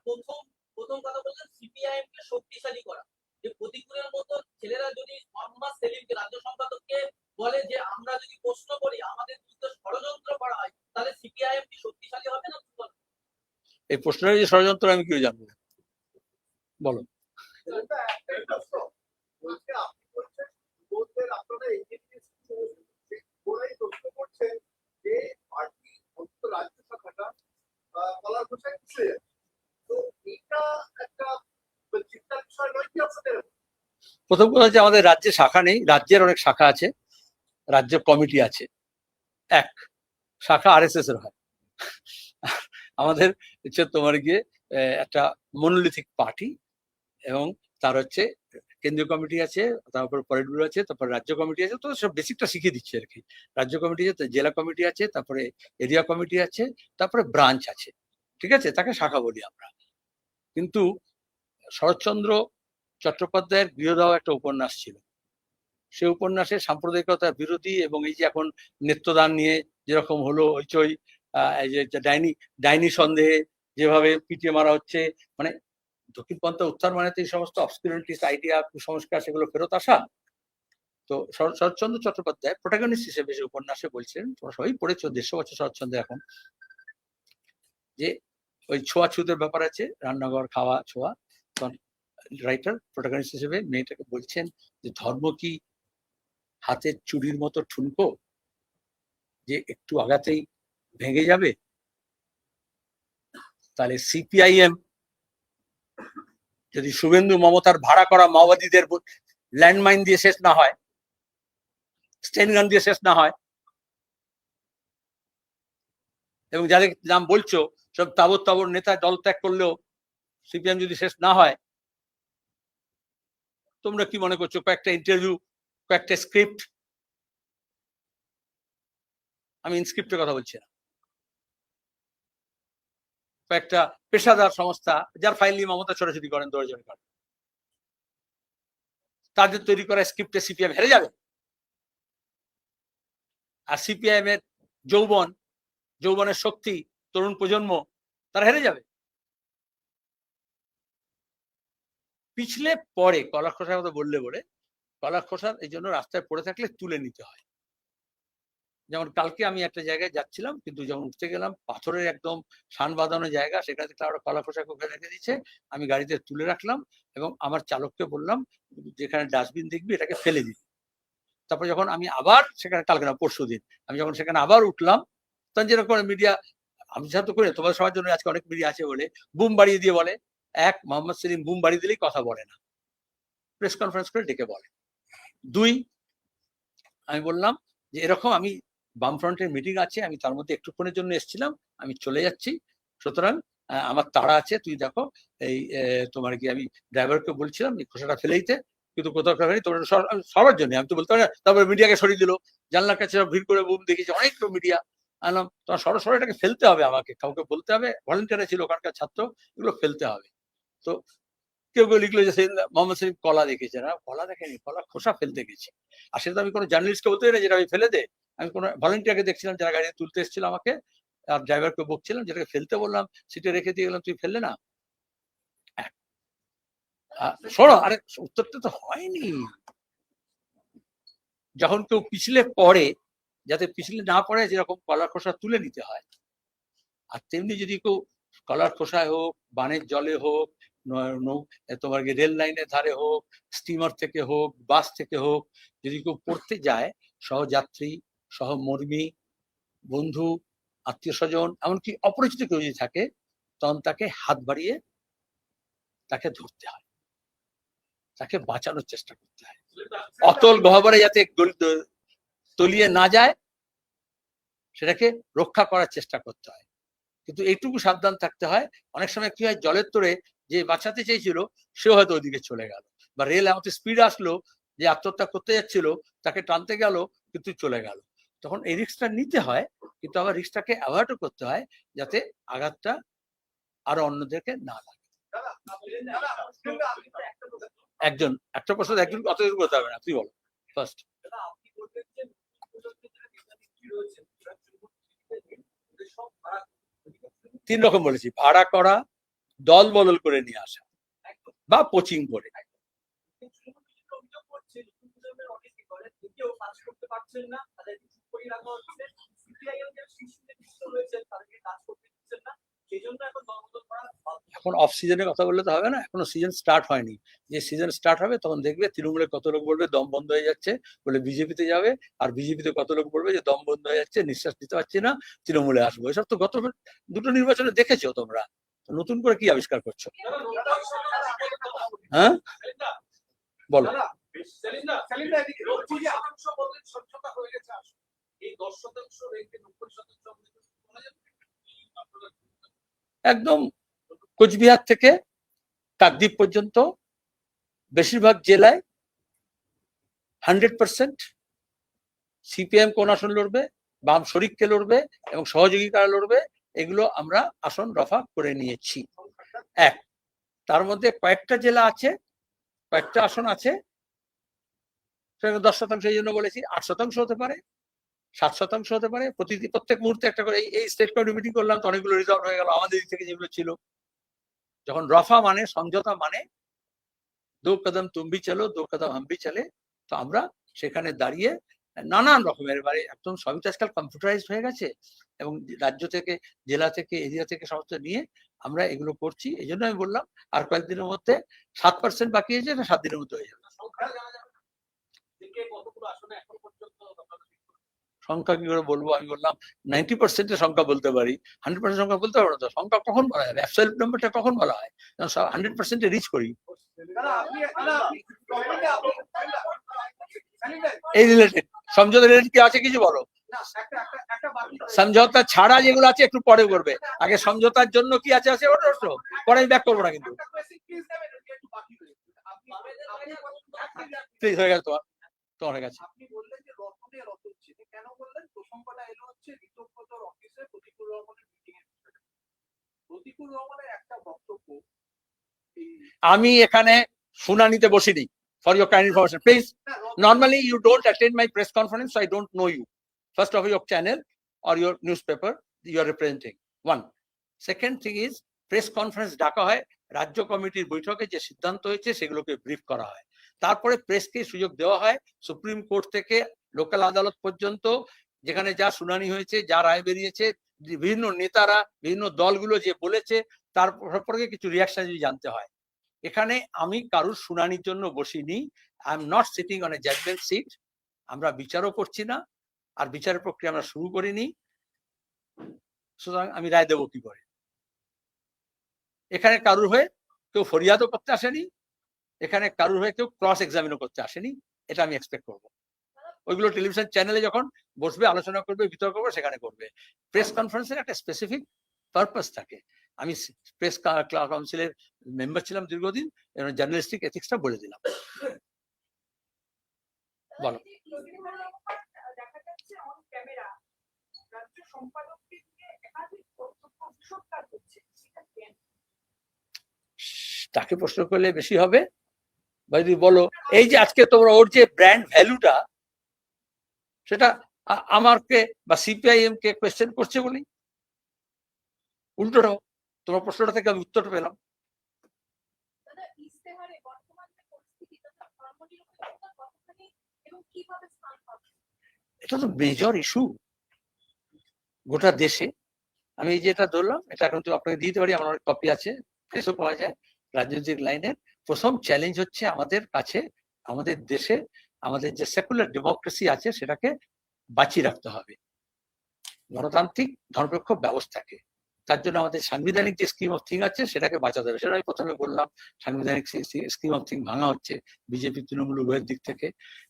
প্রথম কথা বললেন সিপিআইএম কে শক্তিশালী করা, যে প্রতিকূলের মতো ছেলেরা যদি মোহাম্মদ সেলিমকে রাজ্য সম্পাদককে বলে যে আমরা যদি প্রশ্ন করি, আমাদের বিরুদ্ধে ষড়যন্ত্র করা হয়, তাহলে সিপিআইএম কি শক্তিশালী হবে না? এই প্রশ্নের যে ষড়যন্ত্র আমি কি জানবো, বলো। প্রথম কথা হচ্ছে আমাদের রাজ্যে শাখা নেই, রাজ্যের অনেক শাখা আছে, রাজ্য কমিটি আছে, এক শাখা আরএসএস এর হয়। আমাদের হচ্ছে তোমার গিয়ে একটা মনোলিথিক পার্টি, এবং তার হচ্ছে কেন্দ্রীয় কমিটি আছে, তারপর পলিট ব্যুরো আছে, তারপর রাজ্য কমিটি আছে। তো সব বেসিকটা শিখিয়ে দিচ্ছে আর কি। রাজ্য কমিটি আছে, জেলা কমিটি আছে, তারপরে এরিয়া কমিটি আছে, তারপরে ব্রাঞ্চ আছে, ঠিক আছে, তাকে শাখা বলি আমরা। কিন্তু শরৎচন্দ্র চট্টোপাধ্যায়ের গৃহদাহ একটা উপন্যাস ছিল, সেই উপন্যাসে সাম্প্রদায়িকতা বিরোধী, এবং এই যে এখন নেত্রদান নিয়ে যেরকম হলো হইচই, এই যে ডাইনি সন্দেহে যেভাবে পিটিয়ে মারা হচ্ছে, মানে দক্ষিণপন্থা উত্থান মানে তো এই সমস্ত অবসকিউরিটিস্ট আইডিয়া, কুসংস্কার, সেগুলো ফেরত আসা। তো শরৎচন্দ্র চট্টোপাধ্যায় প্রোটাগনিস্ট হিসেবে যে উপন্যাসে বলছিলেন, তোমরা সবাই পড়েছো, 150 বছর শরৎচন্দ্র এখন, যে ওই ছোঁয়াছুতের ব্যাপার আছে, রান্নাঘর খাওয়া ছোঁয়া। তখন রাইটার প্রোটাগনিস্ট হিসেবে মেয়েটাকে বলছেন যে ধর্ম কি হাতের চুড়ির মতো ঠুনকো, যে একটু আগাতেই ভেঙে যাবে? তাহলে সিপিআইএম যদি শুভেন্দু মমতার ভাড়া করা মাওবাদীদের ল্যান্ডমাইন দিয়ে শেষ না হয়, স্টেন গান দিয়ে শেষ না হয়, এবং যাদের নাম বলছো সব তাবর তাবর নেতা দল ত্যাগ করলেও সিপিএম যদি শেষ না হয়, তোমরা কি মনে করছো কয়েকটা ইন্টারভিউ, কয়েকটা স্ক্রিপ্ট, আমি ইনস্ক্রিপ্টের কথা বলছি না, কয়েকটা পেশাদার সংস্থা যার ফাইল নিয়ে মমতা ছোটাছুটি করেন, দৌড়াজড়ি করেন, তাদের তৈরি করা স্ক্রিপ্টে সিপিএম হেরে যাবে? আর সিপিআইএম এর যৌবনের শক্তি, তরুণ প্রজন্ম, তারা হেরে যাবে। পিছলে পরে কলা খোসার কথা বললে বলে, কলা খোসার এই জন্য রাস্তায় পড়ে থাকলে তুলে নিতে হয়। যেমন কালকে আমি একটা জায়গায় যাচ্ছিলাম, কিন্তু যখন উঠতে গেলাম পাথরের একদম সান বাঁধানো জায়গা, সেখানে দেখলাম ওরা কলা খোসা কোথায় রেখে দিচ্ছে, আমি গাড়িতে তুলে রাখলাম এবং আমার চালককে বললাম যেখানে ডাস্টবিন দেখবি এটাকে ফেলে দিবি। তারপর যখন আমি আবার সেখানে, কালকে না পরশু দিন, আমি যখন সেখানে আবার উঠলাম, তখন যেরকম মিডিয়া, আমি সাথে করে তোমার সবার জন্য আজকে অনেক মিডিয়া আছে বলে বুম বাড়িয়ে দিয়ে বলে, এক মোহাম্মদ সেলিম বুম বাড়িয়ে দিলেই কথা বলে না, প্রেস কনফারেন্স করে ডেকে বলে। দুই, আমি বললাম যে এরকম আমি বামফ্রন্টের মিটিং আছে, আমি তার মধ্যে একটুক্ষণের জন্য এসেছিলাম, আমি চলে যাচ্ছি, সুতরাং আমার তাড়া আছে, তুই দেখো এই তোমার কি, আমি ড্রাইভারকে বলছিলাম এই খোসাটা ফেলে দিতে, কিন্তু কোথাও ফেলেনি, তোমার সবার জন্য আমি তো বলতে পারি না। তারপরে মিডিয়াকে সরিয়ে দিল, জানলার কাছে ভিড় করে বুম দেখেছি, অনেক মিডিয়া আনলাম, তোমার সরাসরি এটাকে ফেলতে হবে, আমাকে কাউকে বলতে হবে, ভলেন্টিয়ার ছিল ওখানকার ছাত্র, এগুলো ফেলতে হবে। তো কেউ কেউ লিখলো যে মোহাম্মদ সেলিম কলা দেখেছে, না কলা দেখেনি, কলা খোসা ফেলতে গেছি। আর সেটা আমি কোনো জার্নালিস্টকে বলতে পারি না যেটা আমি ফেলে দে, আমি কোনো ভলেন্টিয়ারকে দেখছিলাম যারা গাড়ি তুলতে এসেছিল আমাকে, আর ড্রাইভারকে বকছিলাম, যেটাকে ফেলতে বললাম সিটে রেখে দিয়ে গেলাম, তুই ফেললে না। শোনো, আরে উত্তরটা তো হয়নি। যখন কেউ পিছলে পড়ে, যাতে পিছলে না পড়ে, যেরকম কলার খোসা তুলে নিতে হয়, আর তেমনি যদি কেউ কলার খোসায় হোক, বানের জলে হোক, তোমার রেল লাইনের ধারে হোক, স্টিমার থেকে হোক, বাস থেকে হোক, যদি কেউ পড়তে যায়, সহযাত্রী, সহমর্মী, বন্ধু, আত্মীয় স্বজন, এমনকি অপরিচিত কেউ যদি থাকে, তখন তাকে হাত বাড়িয়ে তাকে ধরতে হয়, তাকে বাঁচানোর চেষ্টা করতে হয়, অতল গহ্বরে যাতে তলিয়ে না যায় সেটাকে রক্ষা করার চেষ্টা করতে হয়। কিন্তু এইটুকু সাবধান থাকতে হয়, অনেক সময় কি হয়, জলের তোরে যে বাঁচাতে চেয়েছিল সেও হয়তো ওইদিকে চলে গেল, বা রেল এমন স্পিড আসলো যে আত্মহত্যা করতে যাচ্ছিল তাকে টানতে গেল কিন্তু চলে গেল, তখন এই রিস্কটা নিতে হয়, কিন্তু আবার রিস্কটাকে অ্যাভয়েডও করতে হয় যাতে আঘাতটা আরো অন্যদেরকে না লাগে। একটা প্রশ্ন একজন অতদূর করতে হবে না, তুই বলো ফার্স্ট। তিন রকম বলেছি, ভাড়া করা, দল বদল করে নিয়ে আসা, বা কোচিং করে। এখন অফ সিজনের কথা বললে তো হবে না, এখনো সিজন স্টার্ট হয়নি, যে সিজন স্টার্ট হবে তখন দেখবে তৃণমূলে কত লোক বলবে দম বন্ধ হয়ে যাচ্ছে বলে বিজেপিতে যাবে, আর বিজেপিতে কত লোক বলবে যে দম বন্ধ হয়ে যাচ্ছে, নিঃশ্বাস নিতে পারছি না, তৃণমূলে আসবো। এসব তো গত দুটো নির্বাচনে দেখেছো তোমরা, নতুন করে কি আবিষ্কার করছো? হ্যাঁ বলো। একদম কোচবিহার থেকে কাকদ্বীপ পর্যন্ত বেশিরভাগ জেলায় 100% সিপিএম কোন আসন লড়বে, বাম শরিককে লড়বে এবং সহযোগী কারা লড়বে, এগুলো আমরা আসন রফা করে নিয়েছি। এক, তার মধ্যে কয়েকটা জেলা আছে, কয়েকটা আসন আছে 10% এই জন্য বলেছি, 8% হতে পারে, 7% হতে পারে, প্রত্যেক মুহূর্তে একটা করে। এই স্টেট কমিটি মিটিং করলাম তো অনেকগুলো রিজলভ হয়ে গেল আমাদের দিক থেকে যেগুলো ছিল। যখন রফা মানে সমঝোতা মানে দো কদম তুম ভি চলো দো কদম হাম ভি চলে, তো আমরা সেখানে দাঁড়িয়ে নানান রকমের এবারে একদম সবই তো আজকাল কম্পিউটারাইজড হয়ে গেছে এবং রাজ্য থেকে, জেলা থেকে, এরিয়া থেকে সমস্ত নিয়ে আমরা এগুলো করছি। এই জন্য আমি বললাম আর কয়েকদিনের মধ্যে 7% বাকি আছে, 7 দিনের মধ্যে হয়ে যাবে। সংখ্যা কি করে বলবো? আমি বললাম 90% সংখ্যা বলতে পারি, 100% সংখ্যা বলতে পারবো না। তো সংখ্যা কখন বলা যাবে, অ্যাবসলিউট নাম্বারটা কখন বলা হয়? 100% রিচ করি। এই রিলেটেড সমঝোতা রিলেটেড কি আছে কিছু বলো? সমঝোতা ছাড়া যেগুলো আছে একটু পরে করবে, আগে সমঝোতার জন্য কি আছে আছে ওটা পরে আমি ব্যাক করবো না কিন্তু। প্লিজ হয়ে গেছে তোমার কাছে। আমি এখানে শুনানিতে বসিনি। For your kind information, please. Normally, you don't attend my press conference, so I don't know you. First of all, your channel or your newspaper you are representing. One. Second thing is, press conference ডাকা হয় রাজ্য কমিটির বৈঠকে যে সিদ্ধান্ত হয়েছে সেগুলোকে brief করা হয়। তারপরে প্রেসকে সুযোগ দেওয়া হয় সুপ্রিম কোর্ট থেকে লোকাল আদালত পর্যন্ত, যেখানে যা শুনানি হয়েছে, যা রায় বেরিয়েছে, বিভিন্ন নেতারা, বিভিন্ন দলগুলো যে বলেছে তার সম্পর্কে কিছু রিয়াকশন যদি জানতে হয়। এখানে আমি কারুর শুনানির জন্য বসিনি। I am not sitting on a judgement seat. আমরা বিচারও করছি না, আর বিচারের প্রক্রিয়া আমরা শুরু করিনি, সুতরাং আমি রায় দেবো কি করে? এখানে কারুর হয়ে কেউ ফরিয়াদও করতে আসেনি, এখানে কারুর হয়ে কেউ ক্রস এক্সামিনও করতে আসেনি, এটা আমি এক্সপেক্ট করবো। ওইগুলো টেলিভিশন চ্যানেলে যখন বসবে, আলোচনা করবে, বিতর্ক করবে, সেখানে করবে। প্রেস কনফারেন্সের একটা স্পেসিফিক পারপাস থাকে। আমি প্রেস কাউন্সিলের মেম্বার ছিলাম দীর্ঘদিন, জার্নালিস্টিক এথিক্সটা বলে দিলাম। বলো। তাকে প্রশ্ন করলে বেশি হবে। যদি বলো এই যে আজকে তোমরা ওর যে ব্র্যান্ড ভ্যালুটা, সেটা আমাকে বা সিপিআইএম কে কোয়েশ্চেন করছে বলি, উল্টোটাও তোমার প্রশ্নটা থেকে আমি উত্তরটা পেলাম। এটা তো মেজর ইস্যু গোটা দেশে। আমি যেটা ধরলাম এটা এখন তো আপনাকে দিতে পারি, আমার অনেক কপি আছে, প্রেসও পাওয়া যায়। রাজনৈতিক লাইনের প্রথম চ্যালেঞ্জ হচ্ছে আমাদের কাছে, আমাদের দেশে আমাদের যে সেকুলার ডেমোক্রেসি আছে সেটাকে বাঁচিয়ে রাখতে হবে, গণতান্ত্রিক ধর্মনিরপেক্ষ ব্যবস্থাকে। তার জন্য আমাদের সাংবিধানিক যে স্কিম অফ থিং আছে সেটাকে বাঁচাতে হবে। সেটা আমি প্রথমে বললাম, সাংবিধানিক স্কিম অফ থিং ভাঙা হচ্ছে বিজেপি তৃণমূল উভয়ের দিক থেকে।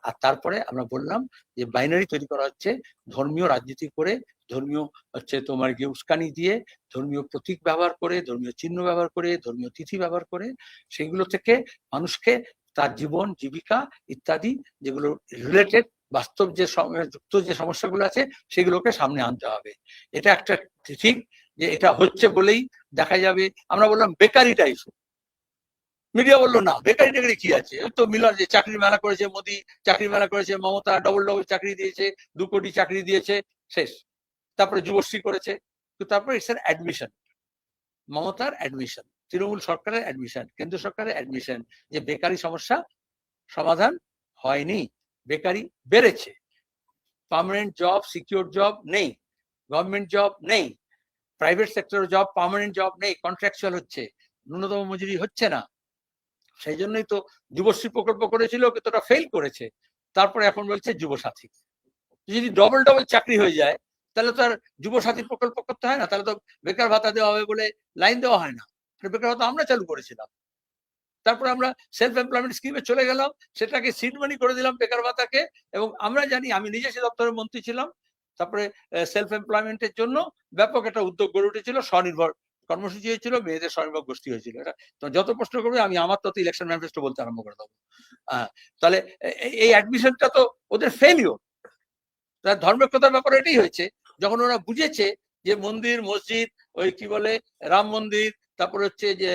আর তারপরে আমরা বললাম যে বাইনারি তৈরি করা হচ্ছে, ধর্মীয় রাজনীতি করে, ধর্মীয় হচ্ছে তোমার গিয়ে উস্কানি দিয়ে, ধর্মীয় প্রতীক ব্যবহার করে, ধর্মীয় চিহ্ন ব্যবহার করে, ধর্মীয় তিথি ব্যবহার করে, সেগুলো থেকে মানুষকে তার জীবন জীবিকা ইত্যাদি যেগুলো রিলেটেড বাস্তব যে যুক্ত যে সমস্যাগুলো আছে সেগুলোকে সামনে আনতে হবে। এটা একটা ঠিক যে এটা হচ্ছে বলেই দেখা যাবে। আমরা বললাম বেকারিটা ইস্যু, মিডিয়া বললো না বেকারি টেকারি কি আছে, ওই তো মিলার যে চাকরির মেলা করেছে মোদী, চাকরির মেলা করেছে মমতা, ডবল চাকরি দিয়েছে, 2 কোটি চাকরি দিয়েছে, শেষ। তারপরে যুবশ্রী করেছে, তারপরে ইটস অ্যাডমিশন, মমতার অ্যাডমিশন, তৃণমূল সরকারের অ্যাডমিশন, কেন্দ্র সরকারের অ্যাডমিশন, যে বেকারি সমস্যা সমাধান হয়নি, বেকারি বেড়েছে, পার্মানেন্ট জব, সিকিউর জব নেই, গভর্নমেন্ট জব নেই, private sector job, permanent job নেই, কন্ট্রাকচুয়াল হচ্ছে, ন্যূনতম মজুরি হচ্ছে না। সেই জন্যই তো যুবশ্রী প্রকল্প করেছিল, কিন্তু ওটা ফেল করেছে। তারপরে এখন বলছে যুবসাথী। যদি ডবল চাকরি হয়ে যায় তাহলে তো আর যুবসাথী প্রকল্প করতে হয় না, তাহলে তো বেকার ভাতা দেওয়া হবে বলে লাইন দেওয়া হয় না। বেকার ভাতা আমরা চালু করেছিলাম, তারপরে আমরা সেলফ এমপ্লয়মেন্ট স্কিমে চলে গেলাম, সেটাকে সিড মানি করে দিলাম বেকার ভাতাকে। এবং আমরা জানি, আমি নিজে সে দপ্তরের মন্ত্রী ছিলাম, তারপরে সেলফ এমপ্লয়মেন্টের জন্য ব্যাপক একটা উদ্যোগ গড়ে উঠেছিল, স্বনির্ভর কর্মসূচি হয়েছিল, মেয়েদের স্বনির্ভর গোষ্ঠী হয়েছিল। এটা তো যত প্রশ্ন করবে আমি আমার তত ইলেকশন ম্যানিফেস্টো বলতে আরম্ভ করে দেবো। তাহলে এই অ্যাডমিশনটা তো ওদের ফেলিওর। তার ধর্মকতার ব্যাপারে এটাই হয়েছে, যখন ওরা বুঝেছে যে মন্দির মসজিদ, ওই কি বলে রাম মন্দির, তারপরে হচ্ছে যে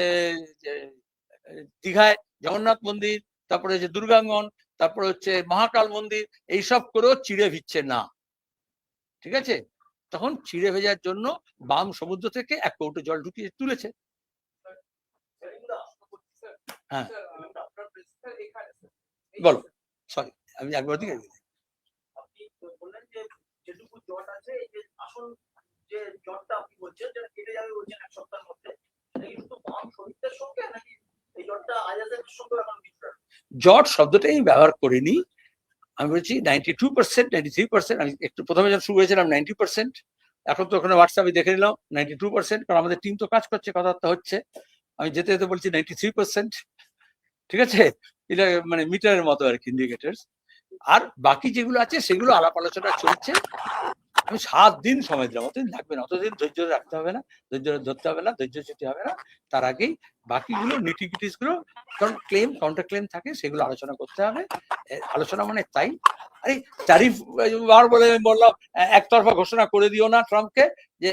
দীঘায় জগন্নাথ মন্দির, তারপরে হচ্ছে দুর্গাঙ্গন, তারপরে হচ্ছে মহাকাল মন্দির, এইসব করেও চিড়ে ভিজছে না, ঠিক আছে? তখন চিড়ে ভেজার জন্য বাম সমুদ্র থেকে এক কৌটো জল ঢুকিয়ে তুলেছে। হ্যাঁ বলো, সরি আমি একবার দিকে যেটুকু জট আছে, এই যে আসল যে জটটা আপনি বলছেন যেটা কেটে যাবে বলছেন এক সপ্তাহের মধ্যে, এটা কিন্তু বাম শহীদদের সঙ্গে নাকি এই জটটা আজাদের সঙ্গে এখন ডিফারেন্ট? জট শব্দটাই আমি ব্যবহার করিনি, আমি বলছি 92%, 93%। আমি একটু প্রথমে যখন শুরু হয়েছিলাম 90%, এখন তো ওখানে হোয়াটসঅ্যাপে দেখে নিলাম 92%, কারণ আমাদের টিম তো কাজ করছে, কথাবার্তা হচ্ছে। আমি যেতে যেতে বলছি 93%, ঠিক আছে? এটা মানে মিটারের মতো আর কি, ইন্ডিকেটার্স। আর বাকি যেগুলো আছে সেগুলো আলাপ আলোচনা চলছে। আমি 7 দিন সময় দিলাম, অতদিন লাগবে না, অতদিন ধৈর্য রাখতে হবে না, ধৈর্য ধরতে হবে না, ধৈর্যচ্যুতি হবে না। তার আগেই বাকিগুলো নিটিগ্রিটিস গুলো, কারণ ক্লেম কাউন্টার ক্লেম থাকে, সেগুলো আলোচনা করতে হবে। আলোচনা মানে তাই, আরে ট্যারিফ বার বলে বললাম, একতরফা ঘোষণা করে দিও না ট্রাম্পকে, যে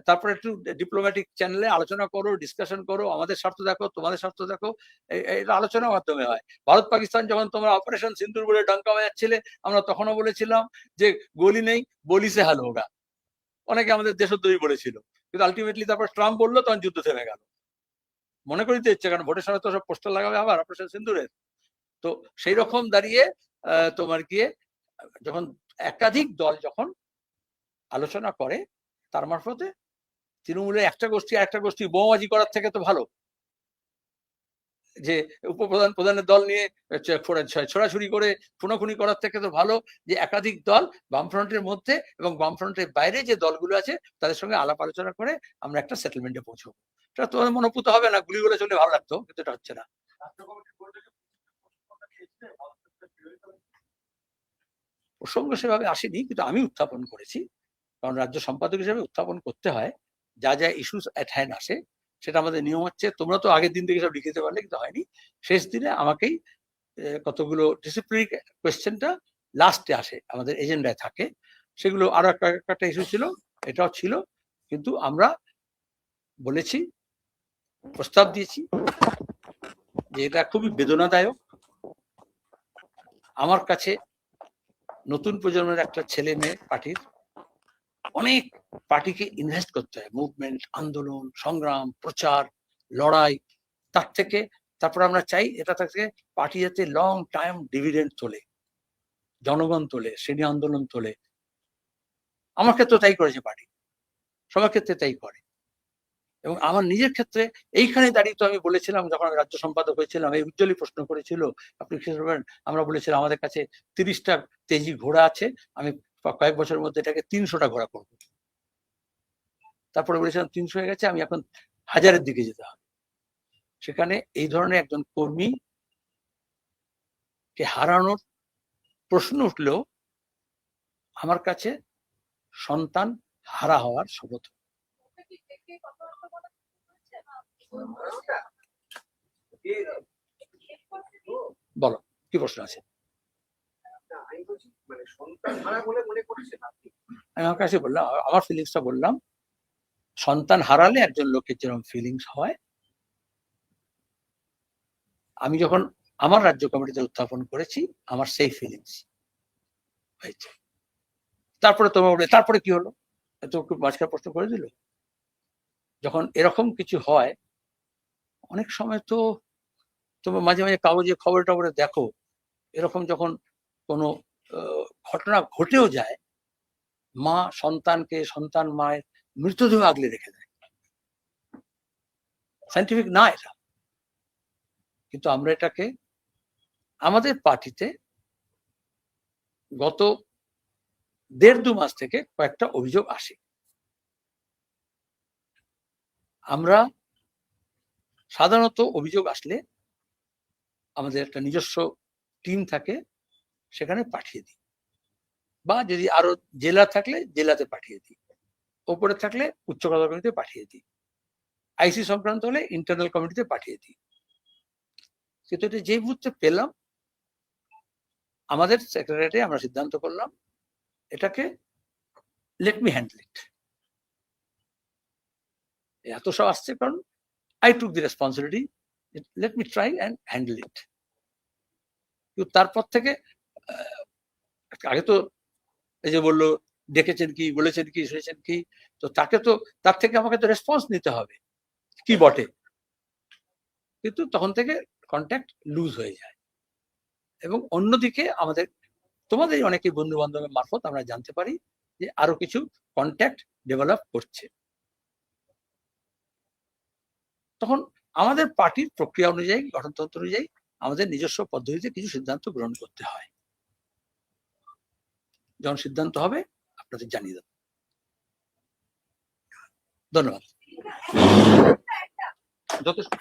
তারপরে একটু ডিপ্লোম্যাটিক চ্যানেলে আলোচনা করো, ডিসকাশন করো, আমাদের স্বার্থ দেখো, তোমাদের স্বার্থ দেখো, এটা আলোচনার মাধ্যমে হয়। ভারত পাকিস্তান যখন তোমরা অপারেশন সিন্দুর বলে ডঙ্কা বাজাচ্ছিলে, আমরা তখনও বলেছিলাম যে গলি নেই বলিসে হাল হোগা, অনেকে আমাদের দেশদ্রোহী বলেছিল, কিন্তু আলটিমেটলি তারপর ট্রাম্প বললো, তখন যুদ্ধ থেমে গেল। মনে করিতে ইচ্ছে, কারণ ভোটের সময় তো সব পোস্টার লাগাবে আবার অপারেশন সিন্দুরের। তো সেই রকম দাঁড়িয়ে তোমার গিয়ে যখন একাধিক দল যখন আলোচনা করে, তার মারফতে তৃণমূলের একটা গোষ্ঠী আর একটা গোষ্ঠী বোমাবাজি করার থেকে তো ভালো, যে উপপ্রধান প্রধানের দল নিয়ে ছোড়াছুড়ি করে খুনোখুনি করার থেকে তো ভালো যে একাধিক দল বামফ্রন্টের মধ্যে এবং বামফ্রন্টের বাইরে যে দলগুলো আছে তাদের সঙ্গে আলাপ আলোচনা করে আমরা একটা সেটেলমেন্টে পৌঁছবো। এটা তোমাদের মনোভূত হবে না, গুলি করে চলে ভালো লাগতো, কিন্তু এটা হচ্ছে না। প্রসঙ্গ সেভাবে আসেনি, কিন্তু আমি উত্থাপন করেছি, কারণ রাজ্য সম্পাদক হিসেবে উত্থাপন করতে হয়। যা যা ইস্যুস অ্যাট হ্যান্ড আসে, সেটা আমাদের নিয়ম হচ্ছে, তোমরা তো আগের দিন থেকে সব লিখে দিতে পারলে, কিন্তু হয়নি। শেষ দিনে আমাকেই কতগুলো ডিসিপ্লিনারি কোয়েশ্চেনটা লাস্টে আসে, আমাদের এজেন্ডায় থাকে। সেগুলো আরো একটা ইস্যু ছিল, এটাও ছিল, কিন্তু আমরা বলেছি, প্রস্তাব দিয়েছি যে এটা খুবই বেদনাদায়ক। আমার কাছে নতুন প্রজন্মের একটা ছেলে মেয়ে পার্টির, অনেক পার্টিকে ইনভেস্ট করতে হয়, মুভমেন্ট, আন্দোলন, সংগ্রাম, প্রচার, লড়াই, তার থেকে তারপর আমরা চাই এটা থেকে পার্টি যাতে লং টাইম ডিভিডেন্ড তোলে, জনগণ তোলে, শ্রেণী আন্দোলন তোলে। আমার ক্ষেত্রে তাই করেছে পার্টি, সবার ক্ষেত্রে তাই করে। এবং আমার নিজের ক্ষেত্রে এইখানে দাঁড়িয়ে তো আমি বলেছিলাম, যখন আমি রাজ্য সম্পাদক হয়েছিলাম, এই উজ্জ্বলী প্রশ্ন করেছিল, আপনি কি করবেন, আমরা বলেছিলাম আমাদের কাছে 30টা তেজি ঘোড়া আছে, আমি কয়েক বছরের মধ্যে এটাকে 300টা ঘোড়া করব। তারপরে বলেছিলাম 300 হয়ে গেছে, আমি এখন 1000-এর দিকে যেতে হবে। সেখানে এই ধরনের একজন কর্মী কে হারানোর প্রশ্ন উঠলেও আমার কাছে সন্তান হারা হওয়ার শপথ। বলো কি প্রশ্ন আছে? আমি আমার কাছে বললাম, আমার ফিলিংসটা বললাম, সন্তান হারালে একজন লোকের যেরকম ফিলিংস হয়, আমি যখন আমার রাজ্য কমিটিতে উত্থাপন করেছি, আমার সেই ফিলিংস হয়েছে। তারপরে তোমার বলে তারপরে কি হলো, এত মাঝখানে প্রশ্ন করে দিল। যখন এরকম কিছু হয়, অনেক সময় তো তোমার মাঝে মাঝে কাগজে খবর টবরে দেখো, এরকম যখন কোনো ঘটনা ঘটেও যায়, মা সন্তানকে, সন্তান মায়ের মৃতদেহ আগলে রেখে দেয়। সায়েন্টিফিক না এটা, কিন্তু আমরা এটাকে আমাদের পার্টিতে গত 1.5-2 মাস থেকে কয়েকটা অভিযোগ আসে। আমরা সাধারণত অভিযোগ আসলে আমাদের একটা নিজস্ব টিম থাকে, সেখানে পাঠিয়ে দিই, বা যদি আরো জেলা থাকলে জেলাতে পাঠিয়ে দিই, ওপরে থাকলে উচ্চ পদাধিকার কমিটিতে পাঠিয়ে দিই, আইসি সংক্রান্ত হলে ইন্টারনাল কমিটিতে পাঠিয়ে দিই। কিন্তু এটা যেই মুহূর্তে পেলাম, আমাদের সেক্রেটারিয়েটে আমরা সিদ্ধান্ত করলাম এটাকে লেট মি হ্যান্ডেল ইট। এত সব আসছে কারণ I took the responsibility, let me try and handle ইট। কিন্তু তারপর থেকে আগে তো এই যে বললো ডেকেছেন কি, বলেছেন কি, শুনেছেন কি, তো তাকে তো তার থেকে আমাকে তো রেসপন্স নিতে হবে কি বটে, কিন্তু তখন থেকে কন্ট্যাক্ট লুজ হয়ে যায়। এবং অন্যদিকে আমাদের তোমাদের অনেকে বন্ধু বান্ধবের মারফত আমরা জানতে পারি যে আরো কিছু কন্ট্যাক্ট ডেভেলপ করছে। তখন আমাদের পার্টির প্রক্রিয়া অনুযায়ী, গঠনতন্ত্র অনুযায়ী আমাদের নিজস্ব পদ্ধতিতে কিছু সিদ্ধান্ত গ্রহণ করতে হয়। যখন সিদ্ধান্ত হবে আপনাদের জানিয়ে দেব। ধন্যবাদ। যথেষ্ট।